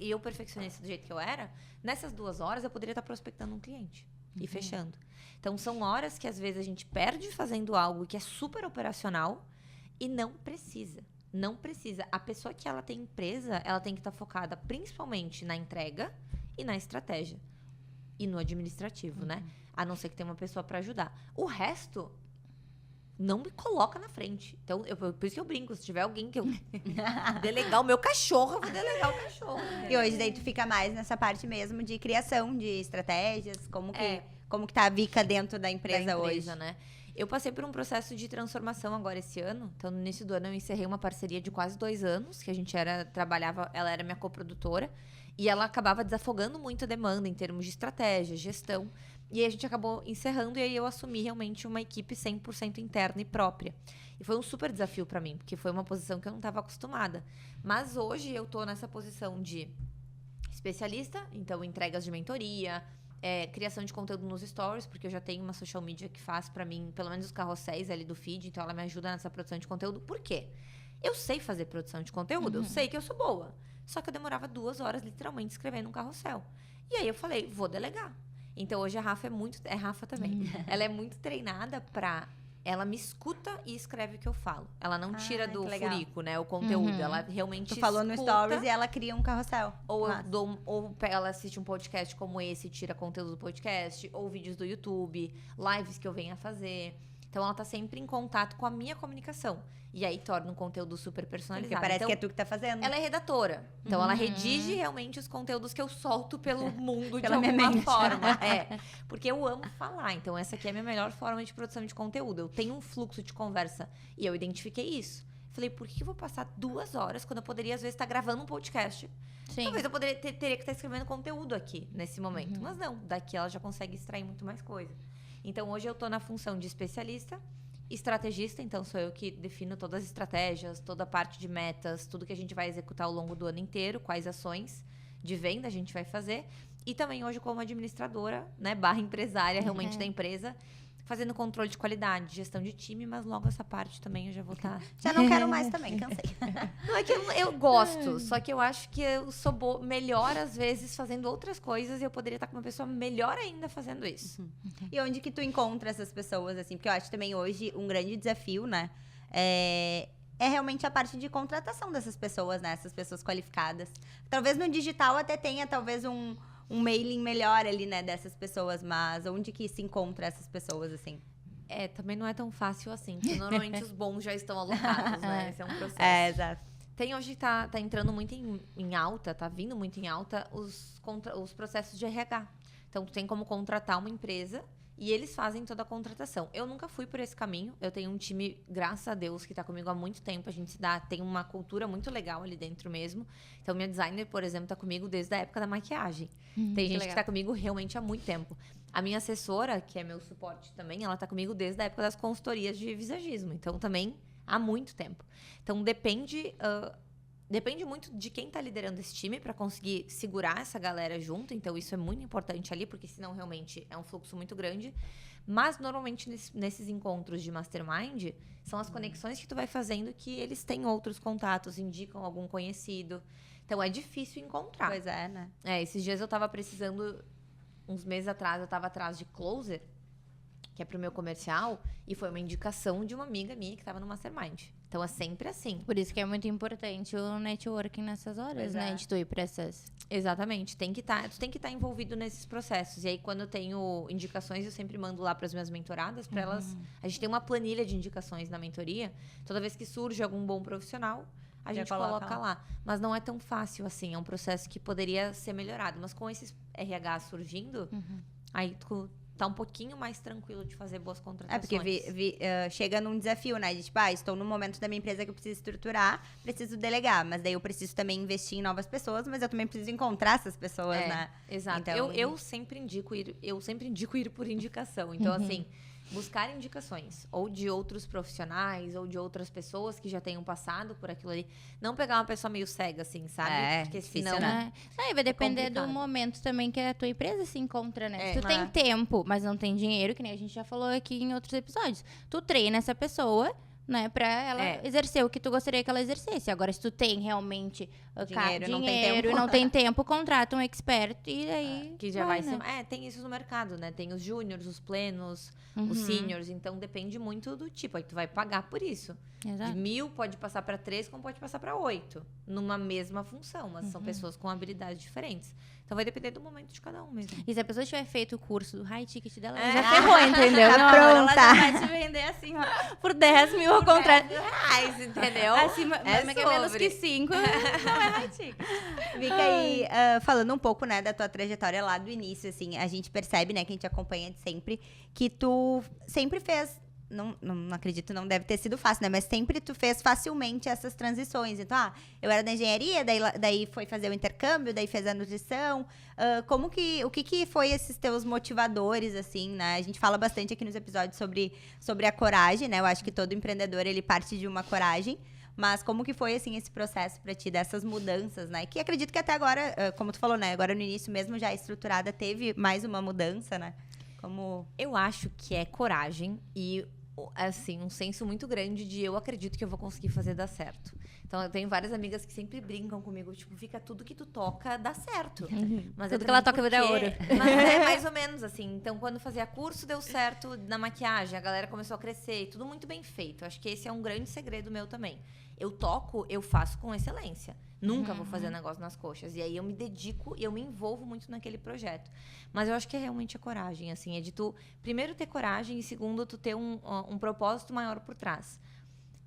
e eu perfeccionista do jeito que eu era, nessas 2 horas eu poderia estar prospectando um cliente e fechando. Então, são horas que às vezes a gente perde fazendo algo que é super operacional e não precisa. Não precisa. A pessoa que ela tem empresa, ela tem que estar focada principalmente na entrega e na estratégia. E no administrativo, né? A não ser que tenha uma pessoa para ajudar. O resto... não me coloca na frente. Então, por isso que eu brinco. Se tiver alguém que eu delegar o meu cachorro, eu vou delegar o cachorro. E hoje daí tu fica mais nessa parte mesmo de criação de estratégias, como que tá a Vika dentro da empresa hoje. Né? Eu passei por um processo de transformação agora esse ano. Então, no início do ano, eu encerrei uma parceria de quase 2 anos, que a gente trabalhava, ela era minha coprodutora, e ela acabava desafogando muito a demanda em termos de estratégia, gestão. E aí a gente acabou encerrando e aí eu assumi realmente uma equipe 100% interna e própria. E foi um super desafio para mim, porque foi uma posição que eu não estava acostumada. Mas hoje eu tô nessa posição de especialista, então entregas de mentoria, criação de conteúdo nos stories, porque eu já tenho uma social media que faz para mim, pelo menos os carrosséis ali do feed, então ela me ajuda nessa produção de conteúdo. Por quê? Eu sei fazer produção de conteúdo, eu sei que eu sou boa. Só que eu demorava 2 horas literalmente escrevendo um carrossel. E aí eu falei, vou delegar. Então, hoje a Rafa Rafa também. Ela é muito treinada pra ela me escuta e escreve o que eu falo. Ela não tira do que legal. furico, né, o conteúdo. Ela realmente Tu falou no escuta, Stories e ela cria um carrossel. ou, Massa. ou ela assiste um podcast como esse, tira conteúdo do podcast, ou vídeos do YouTube, lives que eu venho a fazer. Então, ela tá sempre em contato com a minha comunicação. E aí, torna um conteúdo super personalizado. Porque parece então, que é tu que tá fazendo. ela é redatora. Então, ela redige realmente os conteúdos que eu solto pelo mundo de Pela minha alguma mente. forma. É, porque eu amo falar. Então, essa aqui é a minha melhor forma de produção de conteúdo. Eu tenho um fluxo de conversa e eu identifiquei isso. Falei, por que eu vou passar 2 horas quando eu poderia, às vezes, estar gravando um podcast? Sim. Talvez eu teria que estar escrevendo conteúdo aqui, nesse momento. Mas não, daqui ela já consegue extrair muito mais coisa. Então, hoje eu tô na função de especialista, estrategista, então sou eu que defino todas as estratégias, toda a parte de metas, tudo que a gente vai executar ao longo do ano inteiro, quais ações de venda a gente vai fazer. E também hoje como administradora, né, / empresária realmente da empresa, fazendo controle de qualidade, gestão de time, mas logo essa parte também eu já vou estar... Já não quero mais também, cansei. Não, é que eu gosto, só que eu acho que eu sou melhor, às vezes, fazendo outras coisas e eu poderia estar com uma pessoa melhor ainda fazendo isso. E onde que tu encontra essas pessoas, assim? Porque eu acho também hoje um grande desafio, né? É realmente a parte de contratação dessas pessoas, né? Essas pessoas qualificadas. Talvez no digital até tenha, talvez, um mailing melhor ali, né? Dessas pessoas. Mas onde que se encontra essas pessoas, assim? Também não é tão fácil assim, porque normalmente os bons já estão alocados, né? Esse é um processo. Exato. Tem hoje, tá entrando muito em alta, tá vindo muito em alta os processos de RH. Então, tu tem como contratar uma empresa e eles fazem toda a contratação. Eu nunca fui por esse caminho. Eu tenho um time, graças a Deus, que tá comigo há muito tempo. A gente tem uma cultura muito legal ali dentro mesmo. Então, minha designer, por exemplo, tá comigo desde a época da maquiagem. Tem gente que tá comigo realmente há muito tempo. A minha assessora, que é meu suporte também, ela tá comigo desde a época das consultorias de visagismo. Então, também há muito tempo. Então, depende muito de quem tá liderando esse time para conseguir segurar essa galera junto. Então, isso é muito importante ali, porque senão realmente é um fluxo muito grande. Mas, normalmente, nesses encontros de mastermind, são as conexões que tu vai fazendo que eles têm outros contatos, indicam algum conhecido. Então, é difícil encontrar. Pois é, né? Esses dias eu tava precisando... Uns meses atrás, eu tava atrás de closer, que é pro meu comercial, e foi uma indicação de uma amiga minha que tava no Mastermind. Então, é sempre assim. Por isso que é muito importante o networking nessas horas, Pois né? é. De tu ir pra essas... Exatamente. Tu tem que estar envolvido nesses processos. E aí, quando eu tenho indicações, eu sempre mando lá para as minhas mentoradas, para elas... A gente tem uma planilha de indicações na mentoria. Toda vez que surge algum bom profissional, a Já gente coloca lá. Mas não é tão fácil assim. É um processo que poderia ser melhorado. Mas com esses RH surgindo, aí tu tá um pouquinho mais tranquilo de fazer boas contratações. Porque chega num desafio, né? De tipo, estou num momento da minha empresa que eu preciso estruturar, preciso delegar. Mas daí eu preciso também investir em novas pessoas, mas eu também preciso encontrar essas pessoas, né? Exato. Então... Eu sempre indico ir por indicação. Então, assim, buscar indicações ou de outros profissionais ou de outras pessoas que já tenham passado por aquilo ali. Não pegar uma pessoa meio cega, assim, sabe? Porque difícil, senão... né? Aí vai depender do complicado. momento também que a tua empresa se encontra, né? Se tu tem tempo, mas não tem dinheiro, que nem a gente já falou aqui em outros episódios. Tu treina essa pessoa, né? Pra ela exercer o que tu gostaria que ela exercesse. Agora, se tu tem realmente Dinheiro, não tem dinheiro tempo. e não tem tempo, contrata um expert e aí... Que já vai né? ser... tem isso no mercado, né? Tem os júniors, os plenos, os seniors. Então, depende muito do tipo. Aí tu vai pagar por isso. Exato. De 1.000 pode passar para 3, como pode passar para 8. Numa mesma função. Mas são pessoas com habilidades diferentes. Então, vai depender do momento de cada um mesmo. E se a pessoa tiver feito o curso do high ticket dela, ela já ferrou, entendeu? Tá Não, agora ela pronta. já vai te vender assim, ó, por 10 mil ao contrário. Reais, entendeu? Acima, mas que é menos sobre. que 5, não é high ticket. Fica aí, falando um pouco, né, da tua trajetória lá do início, assim, a gente percebe, né, que a gente acompanha de sempre, que tu sempre fez, não acredito, não deve ter sido fácil, né, mas sempre tu fez facilmente essas transições. Então, eu era da engenharia, daí foi fazer o intercâmbio, daí fez a nutrição. O que foi esses teus motivadores, assim, né? A gente fala bastante aqui nos episódios sobre a coragem, né? Eu acho que todo empreendedor, ele parte de uma coragem. Mas como que foi, assim, esse processo pra ti, dessas mudanças, né? Que acredito que até agora, como tu falou, né? Agora no início mesmo, já estruturada, teve mais uma mudança, né? Eu acho que é coragem e assim, um senso muito grande de eu acredito que eu vou conseguir fazer dar certo. Então, eu tenho várias amigas que sempre brincam comigo, tipo, fica tudo que tu toca, dá certo. Mas Tudo que ela toca vira ouro. Mas é mais ou menos assim. Então, quando fazia curso, deu certo na maquiagem, a galera começou a crescer, e tudo muito bem feito. Acho que esse é um grande segredo meu também. Eu toco, eu faço com excelência. Nunca vou fazer negócio nas coxas. E aí eu me dedico e eu me envolvo muito naquele projeto. Mas eu acho que é realmente a coragem, assim. É de tu, primeiro, ter coragem e, segundo, tu ter um propósito maior por trás.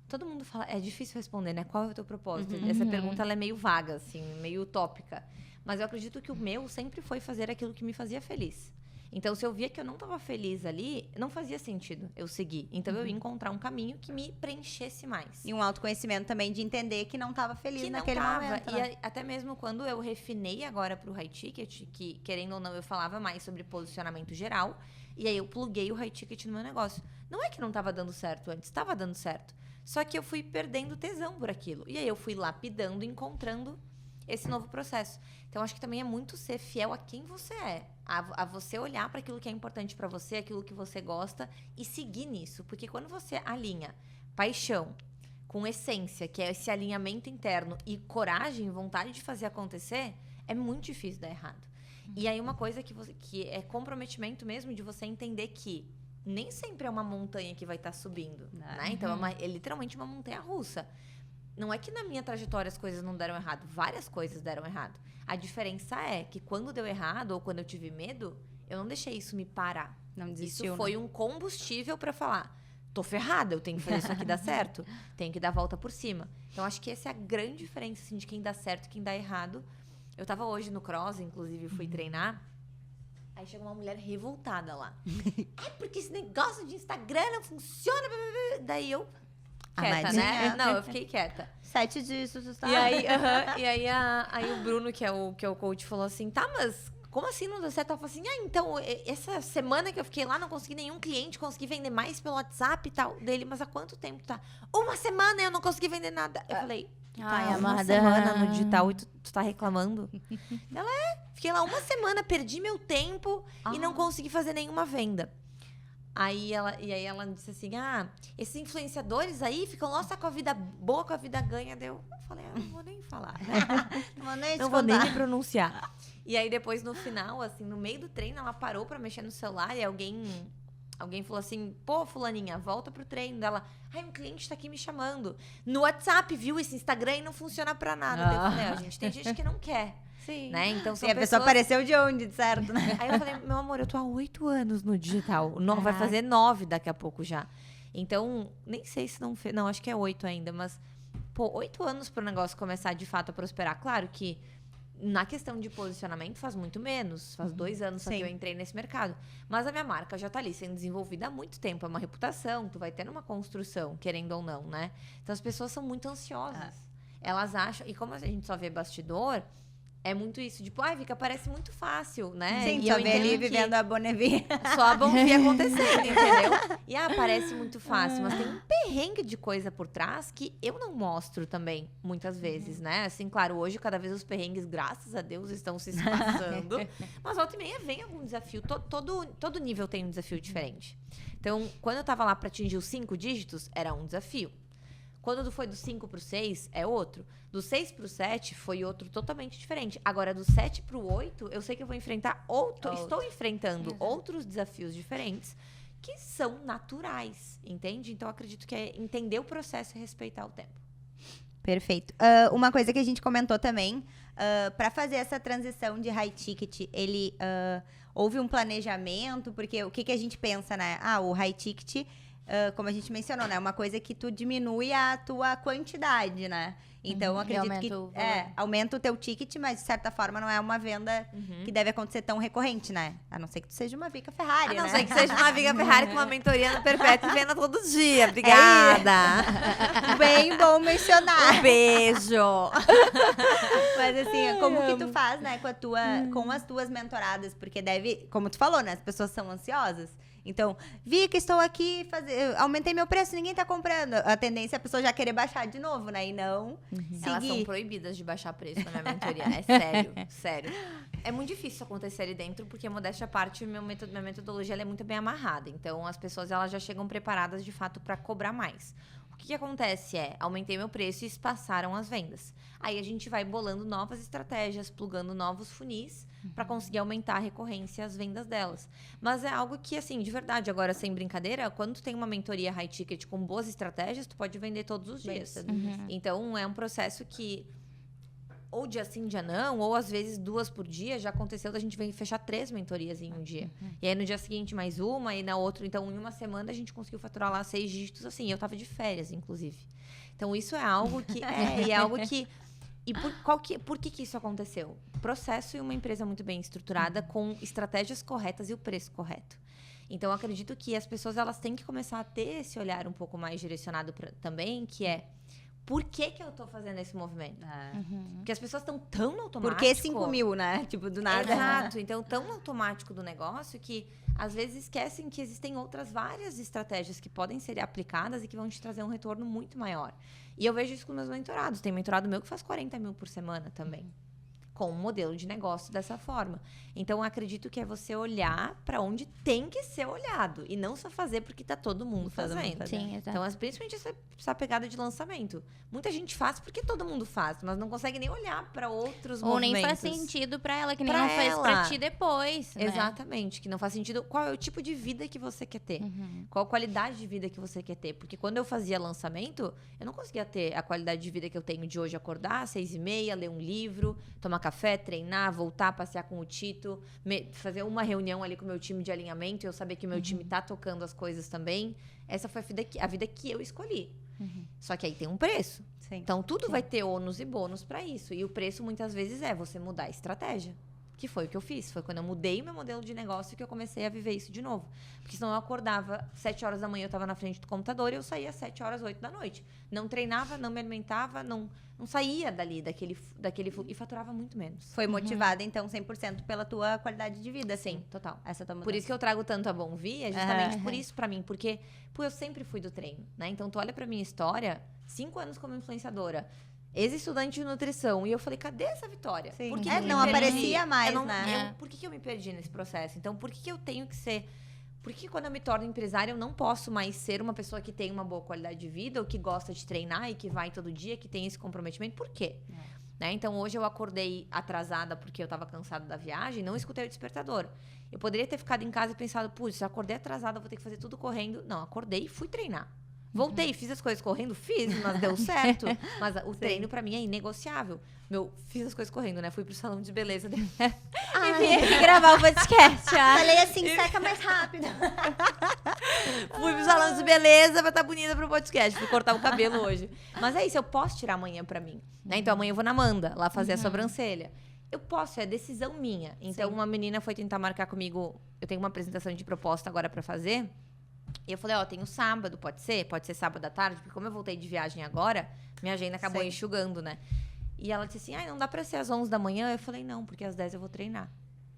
Todo mundo fala... É difícil responder, né? Qual é o teu propósito? Essa pergunta, ela é meio vaga, assim. Meio utópica. Mas eu acredito que o meu sempre foi fazer aquilo que me fazia feliz. Então, se eu via que eu não estava feliz ali, não fazia sentido eu seguir. Então, eu ia encontrar um caminho que me preenchesse mais. E um autoconhecimento também de entender que não estava feliz Que não naquele tava. momento. E Né? até mesmo quando eu refinei agora pro High Ticket, que, querendo ou não, eu falava mais sobre posicionamento geral. E aí, eu pluguei o High Ticket no meu negócio. Não é que não estava dando certo antes, estava dando certo. Só que eu fui perdendo tesão por aquilo. E aí, eu fui lapidando, encontrando esse novo processo. Então, acho que também é muito ser fiel a quem você é. A você olhar para aquilo que é importante para você, aquilo que você gosta e seguir nisso. Porque quando você alinha paixão com essência, que é esse alinhamento interno, e coragem, vontade de fazer acontecer, é muito difícil dar errado. E aí uma coisa que é comprometimento mesmo de você entender que nem sempre é uma montanha que vai estar subindo. Né? Então, é literalmente uma montanha russa. Não é que na minha trajetória as coisas não deram errado. Várias coisas deram errado. A diferença é que quando deu errado ou quando eu tive medo, eu não deixei isso me parar. Não desistiu, isso foi um combustível para falar, tô ferrada, eu tenho que fazer isso aqui dar certo. Tenho que dar a volta por cima. Então, acho que essa é a grande diferença assim, de quem dá certo e quem dá errado. Eu tava hoje no Cross, inclusive, fui treinar. Aí chegou uma mulher revoltada lá. É porque esse negócio de Instagram não funciona. Daí eu... quieta, né? Não, eu fiquei quieta. 7 dias, tá? E aí, aí o Bruno, que é o coach, falou assim, tá, mas como assim não deu certo? Ela falou assim, então, essa semana que eu fiquei lá, não consegui nenhum cliente, consegui vender mais pelo WhatsApp e tal. Dele, mas há quanto tempo tá? 1 semana eu não consegui vender nada. Eu falei, Ai, uma amada. semana no digital e tu tá reclamando? Ela fiquei lá 1 semana, perdi meu tempo e não consegui fazer nenhuma venda. Aí ela disse assim, esses influenciadores aí ficam, nossa, com a vida boa, com a vida ganha. Eu falei, não vou nem falar, né? Não vou nem me pronunciar. E aí depois, no final, assim, no meio do treino, ela parou pra mexer no celular e alguém falou assim, pô, fulaninha, volta pro treino dela. Um cliente tá aqui me chamando. No WhatsApp, viu esse Instagram e não funciona pra nada. Daí eu falei, gente, tem gente que não quer. Sim. Né? Então, são E a pessoa apareceu de onde, certo? Né? Aí eu falei, meu amor, eu tô há 8 anos no digital. Vai fazer 9 daqui a pouco já. Então, nem sei se não fez. Não, acho que é 8 ainda, mas, 8 anos pro negócio começar de fato a prosperar. Claro que na questão de posicionamento faz muito menos. Faz 2 anos só que eu entrei nesse mercado. Mas a minha marca já tá ali sendo desenvolvida há muito tempo. É uma reputação, tu vai tendo uma construção, querendo ou não, né? Então as pessoas são muito ansiosas. Elas acham. E como a gente só vê bastidor. É muito isso, tipo, Vika, parece muito fácil, né? Sim, e só vê ali vivendo a Bonnevi. Só a Bonnevi acontecendo, entendeu? E parece muito fácil, mas tem um perrengue de coisa por trás que eu não mostro também, muitas vezes, né? Assim, claro, hoje cada vez os perrengues, graças a Deus, estão se espaçando. Mas volta e meia vem algum desafio. Todo nível tem um desafio diferente. Então, quando eu tava lá pra atingir os 5 dígitos, era um desafio. Quando foi do 5 pro 6, é outro. Do 6 pro 7, foi outro totalmente diferente. Agora, do 7 pro 8, eu sei que eu vou enfrentar estou enfrentando outros desafios diferentes que são naturais, entende? Então, eu acredito que é entender o processo e respeitar o tempo. Perfeito. Uma coisa que a gente comentou também, para fazer essa transição de high ticket, houve um planejamento, porque o que a gente pensa, né? O high ticket... como a gente mencionou, né? Uma coisa que tu diminui a tua quantidade, né? Então, acredito que aumenta o teu ticket, mas de certa forma não é uma venda que deve acontecer tão recorrente, né? A não ser que tu seja uma Vika Ferrari, A não né? ser que seja uma Vika Ferrari com uma mentoria no Perpétuo e venda todo dia. Obrigada! Bem bom mencionar. Um beijo! Mas assim, como que tu faz, né, com as tuas mentoradas? Porque como tu falou, né? As pessoas são ansiosas. Então, vi que estou aqui, aumentei meu preço, ninguém tá comprando. A tendência é a pessoa já querer baixar de novo, né? E não Elas são seguir. proibidas de baixar preço na minha mentoria. É sério, sério. É muito difícil isso acontecer ali dentro, porque, modéstia à parte, minha metodologia ela é muito bem amarrada. Então, as pessoas elas já chegam preparadas, de fato, para cobrar mais. O que acontece é, aumentei meu preço e passaram as vendas. Aí a gente vai bolando novas estratégias, plugando novos funis para conseguir aumentar a recorrência e as vendas delas. Mas é algo que, assim, de verdade, agora sem brincadeira, quando tu tem uma mentoria high ticket com boas estratégias, tu pode vender todos os dias. Então, é um processo que ou dia sim, dia não, ou às vezes 2 por dia, já aconteceu da gente fechar 3 mentorias em um dia. E aí no dia seguinte mais uma, e na outra, então em uma semana a gente conseguiu faturar lá 6 dígitos, assim, eu tava de férias, inclusive. Então isso é algo que, é algo que... E por que isso aconteceu? Processo e uma empresa muito bem estruturada, com estratégias corretas e o preço correto. Então eu acredito que as pessoas elas têm que começar a ter esse olhar um pouco mais direcionado também, que é por que eu tô fazendo esse movimento? Porque as pessoas estão tão no automático. Por que 5 mil, né? Tipo, do nada. Exato. Então, tão no automático do negócio que, às vezes, esquecem que existem outras várias estratégias que podem ser aplicadas e que vão te trazer um retorno muito maior. E eu vejo isso com meus mentorados. Tem mentorado meu que faz 40 mil por semana também. Com um modelo de negócio dessa forma. Então, eu acredito que é você olhar para onde tem que ser olhado. E não só fazer porque tá todo mundo fazendo. Sim, exato. Então, principalmente essa pegada de lançamento. Muita gente faz porque todo mundo faz, mas não consegue nem olhar para outros Ou movimentos. nem faz sentido pra ela, que nem Pra não faz ela. pra ti depois. Né? Exatamente, que não faz sentido. Qual é o tipo de vida que você quer ter? Qual a qualidade de vida que você quer ter? Porque quando eu fazia lançamento, eu não conseguia ter a qualidade de vida que eu tenho de hoje, acordar às 6h30, ler um livro, tomar café, treinar, voltar, passear com o Tito, fazer uma reunião ali com o meu time de alinhamento, eu saber que o meu time tá tocando as coisas também. Essa foi a vida que eu escolhi. Só que aí tem um preço. Sim. Então, tudo vai ter ônus e bônus para isso. E o preço, muitas vezes, é você mudar a estratégia. Que foi o que eu fiz. Foi quando eu mudei o meu modelo de negócio que eu comecei a viver isso de novo. Porque senão eu acordava 7 horas da manhã, eu estava na frente do computador e eu saía às 7 horas, 8 da noite. Não treinava, não me alimentava, não saía dali, daquele e faturava muito menos. Foi motivada, então, 100% pela tua qualidade de vida, assim. Sim, total. Essa tua mudança. Por isso que eu trago tanto a Bom Vi, é justamente por isso pra mim. Porque, eu sempre fui do treino, né? Então, tu olha pra minha história, 5 anos como influenciadora, ex-estudante de nutrição. E eu falei, cadê essa vitória? Sim. Por que É, que eu não me perdi? aparecia mais, Eu não- né? Por que eu me perdi nesse processo? Então, por que eu tenho que ser... Por que quando eu me torno empresária, eu não posso mais ser uma pessoa que tem uma boa qualidade de vida, ou que gosta de treinar e que vai todo dia, que tem esse comprometimento? Por quê? Né? Então, hoje eu acordei atrasada porque eu estava cansada da viagem, não escutei o despertador. Eu poderia ter ficado em casa e pensado, putz, eu acordei atrasada, vou ter que fazer tudo correndo. Não, acordei e fui treinar. Voltei, fiz as coisas correndo, mas deu certo. Mas o treino pra mim é inegociável. Fiz as coisas correndo, né? Fui pro salão de beleza. E vim aqui gravar o podcast. Falei assim, seca mais rápido. Fui pro salão de beleza pra estar bonita pro podcast. Fui cortar o cabelo hoje. Mas é isso, eu posso tirar amanhã pra mim. Né? Então amanhã eu vou na Amanda, lá fazer a sobrancelha. Eu posso, é decisão minha. Então uma menina foi tentar marcar comigo. Eu tenho uma apresentação de proposta agora pra fazer. E eu falei, tenho sábado, pode ser? Pode ser sábado à tarde? Porque como eu voltei de viagem agora, minha agenda acabou enxugando, né? E ela disse assim, não dá pra ser às 11 da manhã? Eu falei, não, porque às 10 eu vou treinar.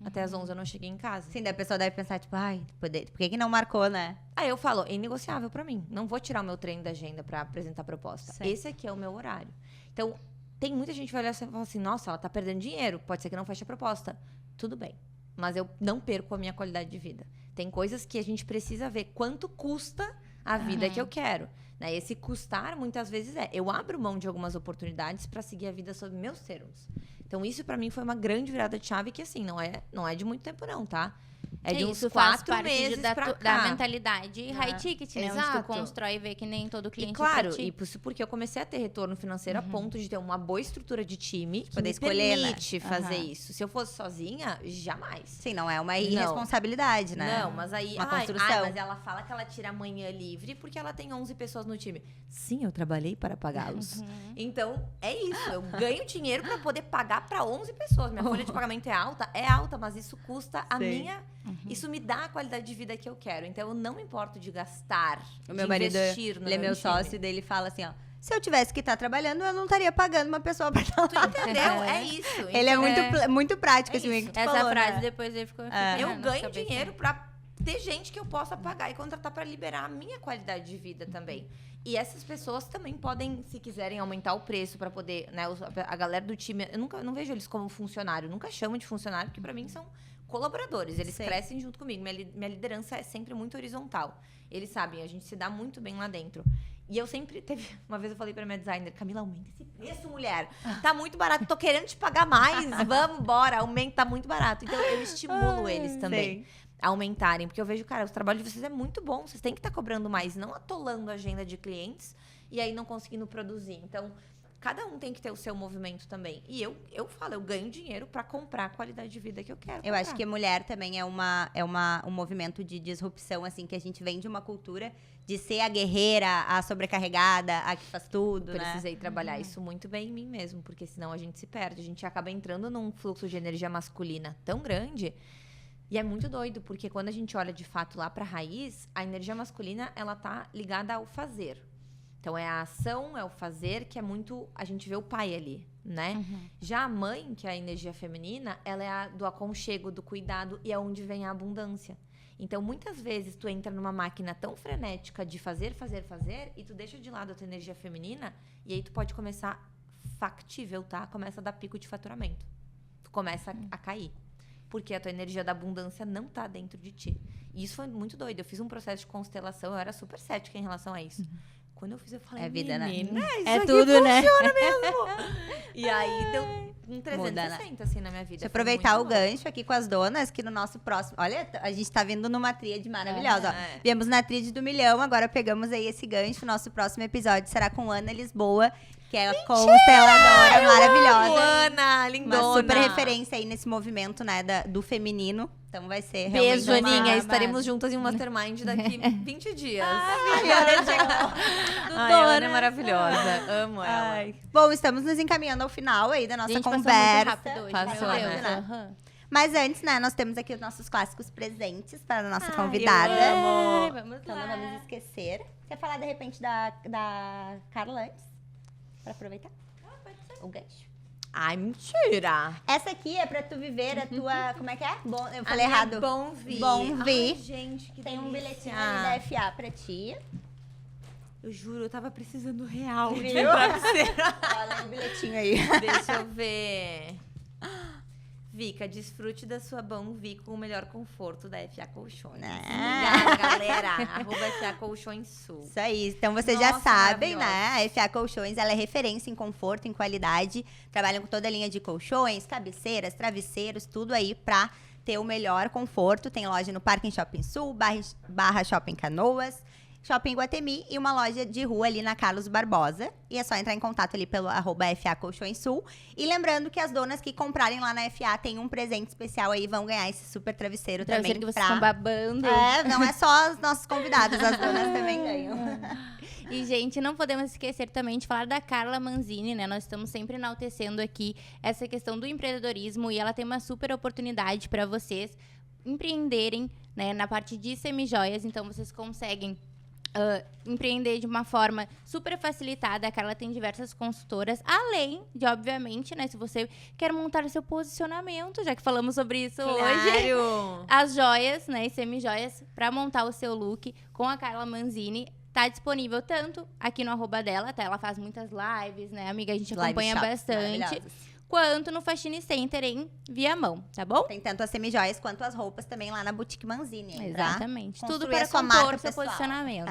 Até às 11 eu não cheguei em casa. Sim, daí a pessoa deve pensar, tipo, por que não marcou, né? Aí eu falo, é inegociável pra mim. Não vou tirar o meu treino da agenda pra apresentar a proposta. Sim. Esse aqui é o meu horário. Então, tem muita gente que vai olhar e fala assim, nossa, ela tá perdendo dinheiro, pode ser que não feche a proposta. Tudo bem, mas eu não perco a minha qualidade de vida. Tem coisas que a gente precisa ver quanto custa a vida que eu quero. Né? Esse custar, muitas vezes, eu abro mão de algumas oportunidades para seguir a vida sob meus termos. Então, isso para mim foi uma grande virada de chave que, assim, não é de muito tempo não, tá? É de uns isso faz 4 parte meses da pra cá. da mentalidade high ticket, né? Onde tu Exato. constrói e vê que nem todo cliente E claro, é pra ti. isso porque eu comecei a ter retorno financeiro a ponto de ter uma boa estrutura de time que Poder me escolher, né? permite fazer isso. Se eu fosse sozinha, jamais. Sim, não é uma irresponsabilidade, né? Não, mas aí... Uma construção. mas ela fala que ela tira amanhã livre porque ela tem 11 pessoas no time. Sim, eu trabalhei para pagá-los. Então, é isso. Eu ganho dinheiro para poder pagar para 11 pessoas. Minha folha de pagamento é alta, mas isso custa a Sim. minha... Isso me dá a qualidade de vida que eu quero. Então, eu não me importo de gastar, O meu de marido, investir no ele é meu time. sócio, dele fala assim, ó. Se eu tivesse que estar trabalhando, eu não estaria pagando uma pessoa pra estar lá. Entendeu? É isso. Ele é Então, muito prático, assim, isso. que tu Essa falou, frase né? depois ele ficou... eu ganho dinheiro pra ter gente que eu possa pagar e contratar para liberar a minha qualidade de vida também. E essas pessoas também podem, se quiserem, aumentar o preço para poder, né? A galera do time, eu não vejo eles como funcionário, nunca chamo de funcionário, porque para mim são colaboradores, eles crescem junto comigo. Minha liderança é sempre muito horizontal. Eles sabem, a gente se dá muito bem lá dentro. E eu sempre uma vez eu falei pra minha designer, Camila, aumenta esse preço, mulher. Tá muito barato, tô querendo te pagar mais. Vamos, bora, aumenta, tá muito barato. Então eu estimulo eles também a aumentarem, porque eu vejo, cara, o trabalho de vocês é muito bom, vocês têm que estar cobrando mais, não atolando a agenda de clientes e aí não conseguindo produzir. Então, cada um tem que ter o seu movimento também. E eu falo, eu ganho dinheiro pra comprar a qualidade de vida que eu quero. Eu acho que a mulher também é um movimento de disrupção, assim, que a gente vem de uma cultura de ser a guerreira, a sobrecarregada, a que faz tudo, Precisei trabalhar isso muito bem em mim mesmo, porque senão a gente se perde. A gente acaba entrando num fluxo de energia masculina tão grande. E é muito doido, porque quando a gente olha de fato lá pra raiz, a energia masculina, ela tá ligada ao fazer. Então, é a ação, é o fazer, que é muito... A gente vê o pai ali, né? Já a mãe, que é a energia feminina, ela é a do aconchego, do cuidado, e é onde vem a abundância. Então, muitas vezes, tu entra numa máquina tão frenética de fazer, e tu deixa de lado a tua energia feminina, e aí tu pode começar factível, tá? Começa a dar pico de faturamento. Tu começa a cair. Porque a tua energia da abundância não tá dentro de ti. E isso foi muito doido. Eu fiz um processo de constelação, eu era super cética em relação a isso. Quando eu fiz, eu falei, vida, menina, né? isso É aqui tudo, né? funciona mesmo. E aí, deu um 360, assim, na minha vida. Deixa eu aproveitar o gancho aqui com as donas, que no nosso próximo... Olha, a gente tá vindo numa tríade maravilhosa, ó. Viemos na tríade do milhão, agora pegamos aí esse gancho. Nosso próximo episódio será com Ana Lisboa, que é a consteladora maravilhosa. Ana, lindona. Uma super referência aí nesse movimento, né, do feminino. Então vai ser realmente Beijo, Aninha. uma... Estaremos juntas em um mastermind daqui 20 dias. Ai, Ai, a Ana é maravilhosa. Amo ela. Ai. Bom, estamos nos encaminhando ao final aí da nossa Gente, passou conversa. muito rápido hoje. Passou, meu Deus. né? Aham. Mas antes, né, nós temos aqui os nossos clássicos presentes para a nossa convidada. eu amo. Vamos Então não lá. vamos esquecer. Quer falar, de repente, da Carla antes? Para aproveitar? O gancho. Ai, mentira. Essa aqui é pra tu viver a tua... Como é que é? Bom, eu falei A minha errado. Bom Vi. Bom Vi. Ai, gente, que Tem um delícia. bilhetinho ali da FA pra ti. Eu juro, eu tava precisando real de Viu? travesseiro. Olha o bilhetinho aí. Deixa eu ver. Vica, desfrute da sua Bom Vi com o melhor conforto da FA Colchões. Obrigada, galera. @FA Colchões Sul. Isso aí. Então vocês já Nossa, sabem, né? maravilhosa. A FA Colchões, ela é referência em conforto, em qualidade. Trabalham com toda a linha de colchões, cabeceiras, travesseiros, tudo aí pra ter o melhor conforto. Tem loja no Parque Shopping Sul, Barra Shopping Canoas, Shopping Guatemi e uma loja de rua ali na Carlos Barbosa. E é só entrar em contato ali pelo @FA Colchões Sul. E lembrando que as donas que comprarem lá na FA tem um presente especial aí, vão ganhar esse super travesseiro também. Que vocês estão babando. É, não é só os nossos convidados, as donas também ganham. E, gente, não podemos esquecer também de falar da Carla Manzini, né? Nós estamos sempre enaltecendo aqui essa questão do empreendedorismo e ela tem uma super oportunidade para vocês empreenderem, né, na parte de semijoias. Então, vocês conseguem empreender de uma forma super facilitada. A Carla tem diversas consultoras, além de, obviamente, né, se você quer montar seu posicionamento, já que falamos sobre isso hoje, as joias, né, e semijoias, para montar o seu look com a Carla Manzini. Tá disponível tanto aqui no @ dela, tá? Ela faz muitas lives, né, amiga? A gente acompanha bastante. Quanto no Fashion Center em Viamão, tá bom? Tem tanto as semijoias quanto as roupas também lá na Boutique Manzini. Tá? Exatamente. Construir Tudo para a sua compor marca seu pessoal. posicionamento.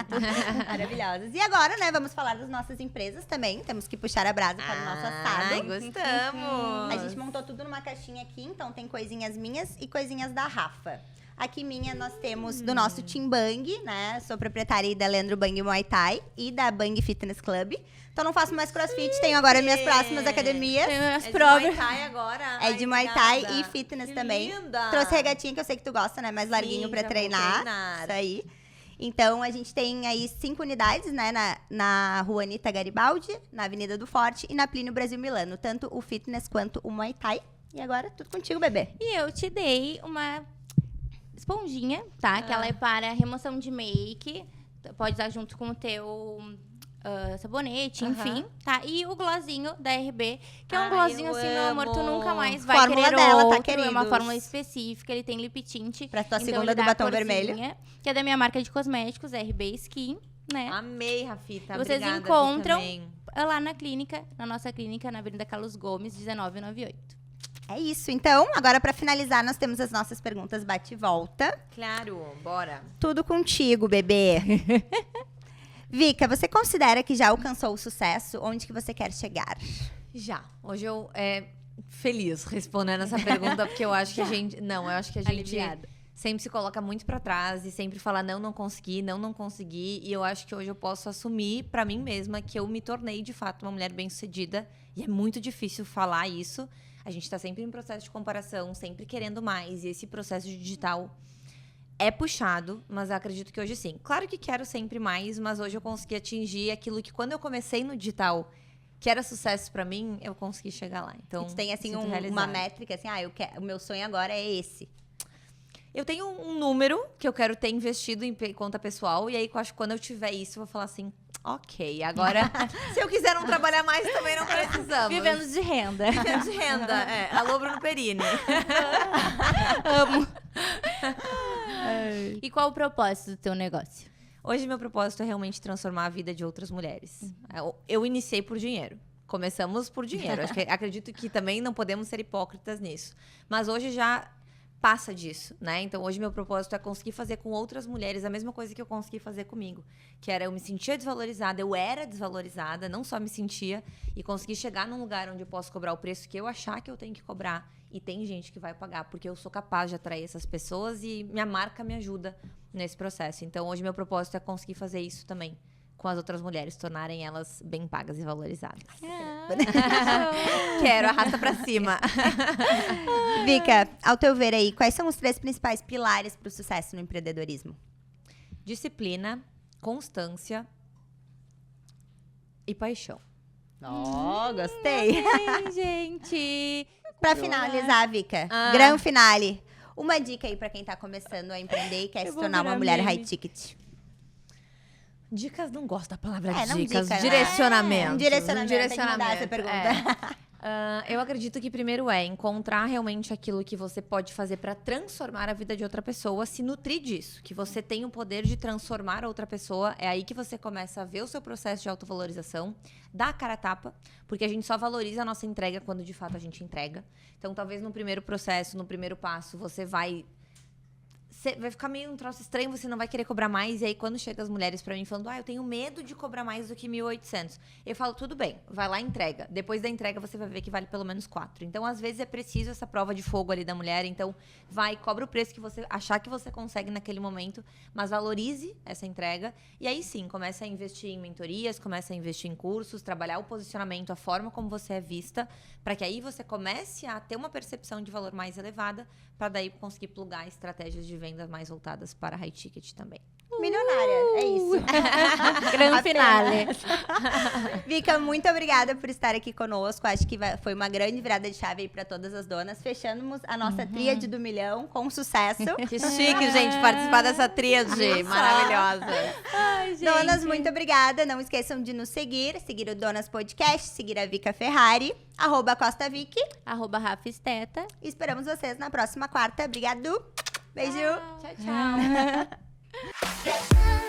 Maravilhosas. E agora, né, vamos falar das nossas empresas também. Temos que puxar a brasa para o nosso assado. Ai, gostamos. A gente montou tudo numa caixinha aqui, então tem coisinhas minhas e coisinhas da Rafa. Aqui minha nós temos do nosso Team Bang, né? Sou proprietária aí da Leandro Bang Muay Thai e da Bang Fitness Club. Então não faço mais crossfit, tenho agora minhas próximas academias. Tem as É provas. de Muay Thai agora. É de Muay Thai e fitness Que também. linda. Trouxe regatinha que eu sei que tu gosta, né? Mais larguinho Sim, pra já vou treinar. treinar. Isso aí. Então, a gente tem aí 5 unidades, né? Na Rua Anitta Garibaldi, na Avenida do Forte e na Plínio Brasil Milano. Tanto o fitness quanto o Muay Thai. E agora, tudo contigo, bebê. E eu te dei uma esponjinha, tá? Que ela é para remoção de make. Pode usar junto com o teu sabonete, Aham. enfim, tá? E o glossinho da RB, que é um Ai, glossinho eu assim, meu amor, tu amo. nunca mais vai Fórmula querer dela, tá, outro. É uma queridos? fórmula específica, ele tem lip tint. Pra tua então segunda ele do dá a batom corzinha, vermelho. que é da minha marca de cosméticos, RB Skin, né? Amei, Rafita. E vocês Obrigada, Vi, encontram também. lá na clínica, na nossa clínica, na Avenida Carlos Gomes, 1998. É isso. Então, agora pra finalizar, nós temos as nossas perguntas bate e volta. Claro, bora. Tudo contigo, bebê. Vica, você considera que já alcançou o sucesso? Onde que você quer chegar? Já. Hoje eu feliz respondendo essa pergunta, porque eu acho que a gente... Não, eu acho que a gente Aliviada. sempre se coloca muito pra trás e sempre fala não consegui, não consegui. E eu acho que hoje eu posso assumir pra mim mesma que eu me tornei, de fato, uma mulher bem-sucedida. E é muito difícil falar isso. A gente tá sempre em processo de comparação, sempre querendo mais. E esse processo de digital é puxado, mas eu acredito que hoje sim. Claro que quero sempre mais, mas hoje eu consegui atingir aquilo que quando eu comecei no digital, que era sucesso pra mim, eu consegui chegar lá. Então, Tu tem, assim, sinto uma realizada. métrica, assim, o meu sonho agora é esse. Eu tenho um número que eu quero ter investido em conta pessoal, e aí eu acho que quando eu tiver isso, eu vou falar assim, ok, agora, se eu quiser não trabalhar mais, também não precisamos. Vivendo de renda. Vivendo de renda, Alô, Bruno Perini. Amo. E qual o propósito do teu negócio? Hoje, meu propósito é realmente transformar a vida de outras mulheres. Eu iniciei por dinheiro. Começamos por dinheiro. Acredito que também não podemos ser hipócritas nisso. Mas hoje já passa disso, né? Então, hoje meu propósito é conseguir fazer com outras mulheres a mesma coisa que eu consegui fazer comigo. Que era, eu me sentia desvalorizada, eu era desvalorizada, não só me sentia. E consegui chegar num lugar onde eu posso cobrar o preço que eu achar que eu tenho que cobrar. E tem gente que vai pagar, porque eu sou capaz de atrair essas pessoas e minha marca me ajuda nesse processo. Então, hoje meu propósito é conseguir fazer isso também com as outras mulheres, tornarem elas bem pagas e valorizadas. Quero, arrasta pra cima. Vica, ao teu ver aí, quais são os 3 principais pilares pro sucesso no empreendedorismo? Disciplina, constância e paixão. Ó, gostei. Ai, gente. Pra finalizar, Vica, Ah. gran finale. Uma dica aí pra quem tá começando a empreender e quer se vou tornar uma virar mulher meme. high ticket. Dicas, não gosto da palavra Não dicas. dica, né? Direcionamento. Um direcionamento, tem que mudar essa pergunta. Eu acredito que primeiro é encontrar realmente aquilo que você pode fazer para transformar a vida de outra pessoa, se nutrir disso, que você tem o poder de transformar outra pessoa. É aí que você começa a ver o seu processo de autovalorização, dar a cara a tapa, porque a gente só valoriza a nossa entrega quando de fato a gente entrega. Então, talvez no primeiro processo, no primeiro passo, você vai ficar meio um troço estranho, você não vai querer cobrar mais. E aí, quando chegam as mulheres pra mim falando, eu tenho medo de cobrar mais do que 1.800. Eu falo, tudo bem, vai lá e entrega. Depois da entrega, você vai ver que vale pelo menos 4. Então, às vezes, é preciso essa prova de fogo ali da mulher. Então, vai, cobra o preço que você achar que você consegue naquele momento, mas valorize essa entrega. E aí, sim, começa a investir em mentorias, começa a investir em cursos, trabalhar o posicionamento, a forma como você é vista, para que aí você comece a ter uma percepção de valor mais elevada, para daí conseguir plugar estratégias de vendas mais voltadas para high ticket também. Milionária, é isso. Grande finale. Vica, muito obrigada por estar aqui conosco. Acho que foi uma grande virada de chave aí para todas as donas. Fechamos a nossa tríade do milhão com sucesso. Que chique, gente, participar dessa tríade maravilhosa. Ai, gente. Donas, muito obrigada. Não esqueçam de nos seguir o Donas Podcast, seguir a Vica Ferrari, @CostaVic. @RafaEsteta. E esperamos vocês na próxima quarta. Obrigado. Beijo. Tchau, tchau. Yes,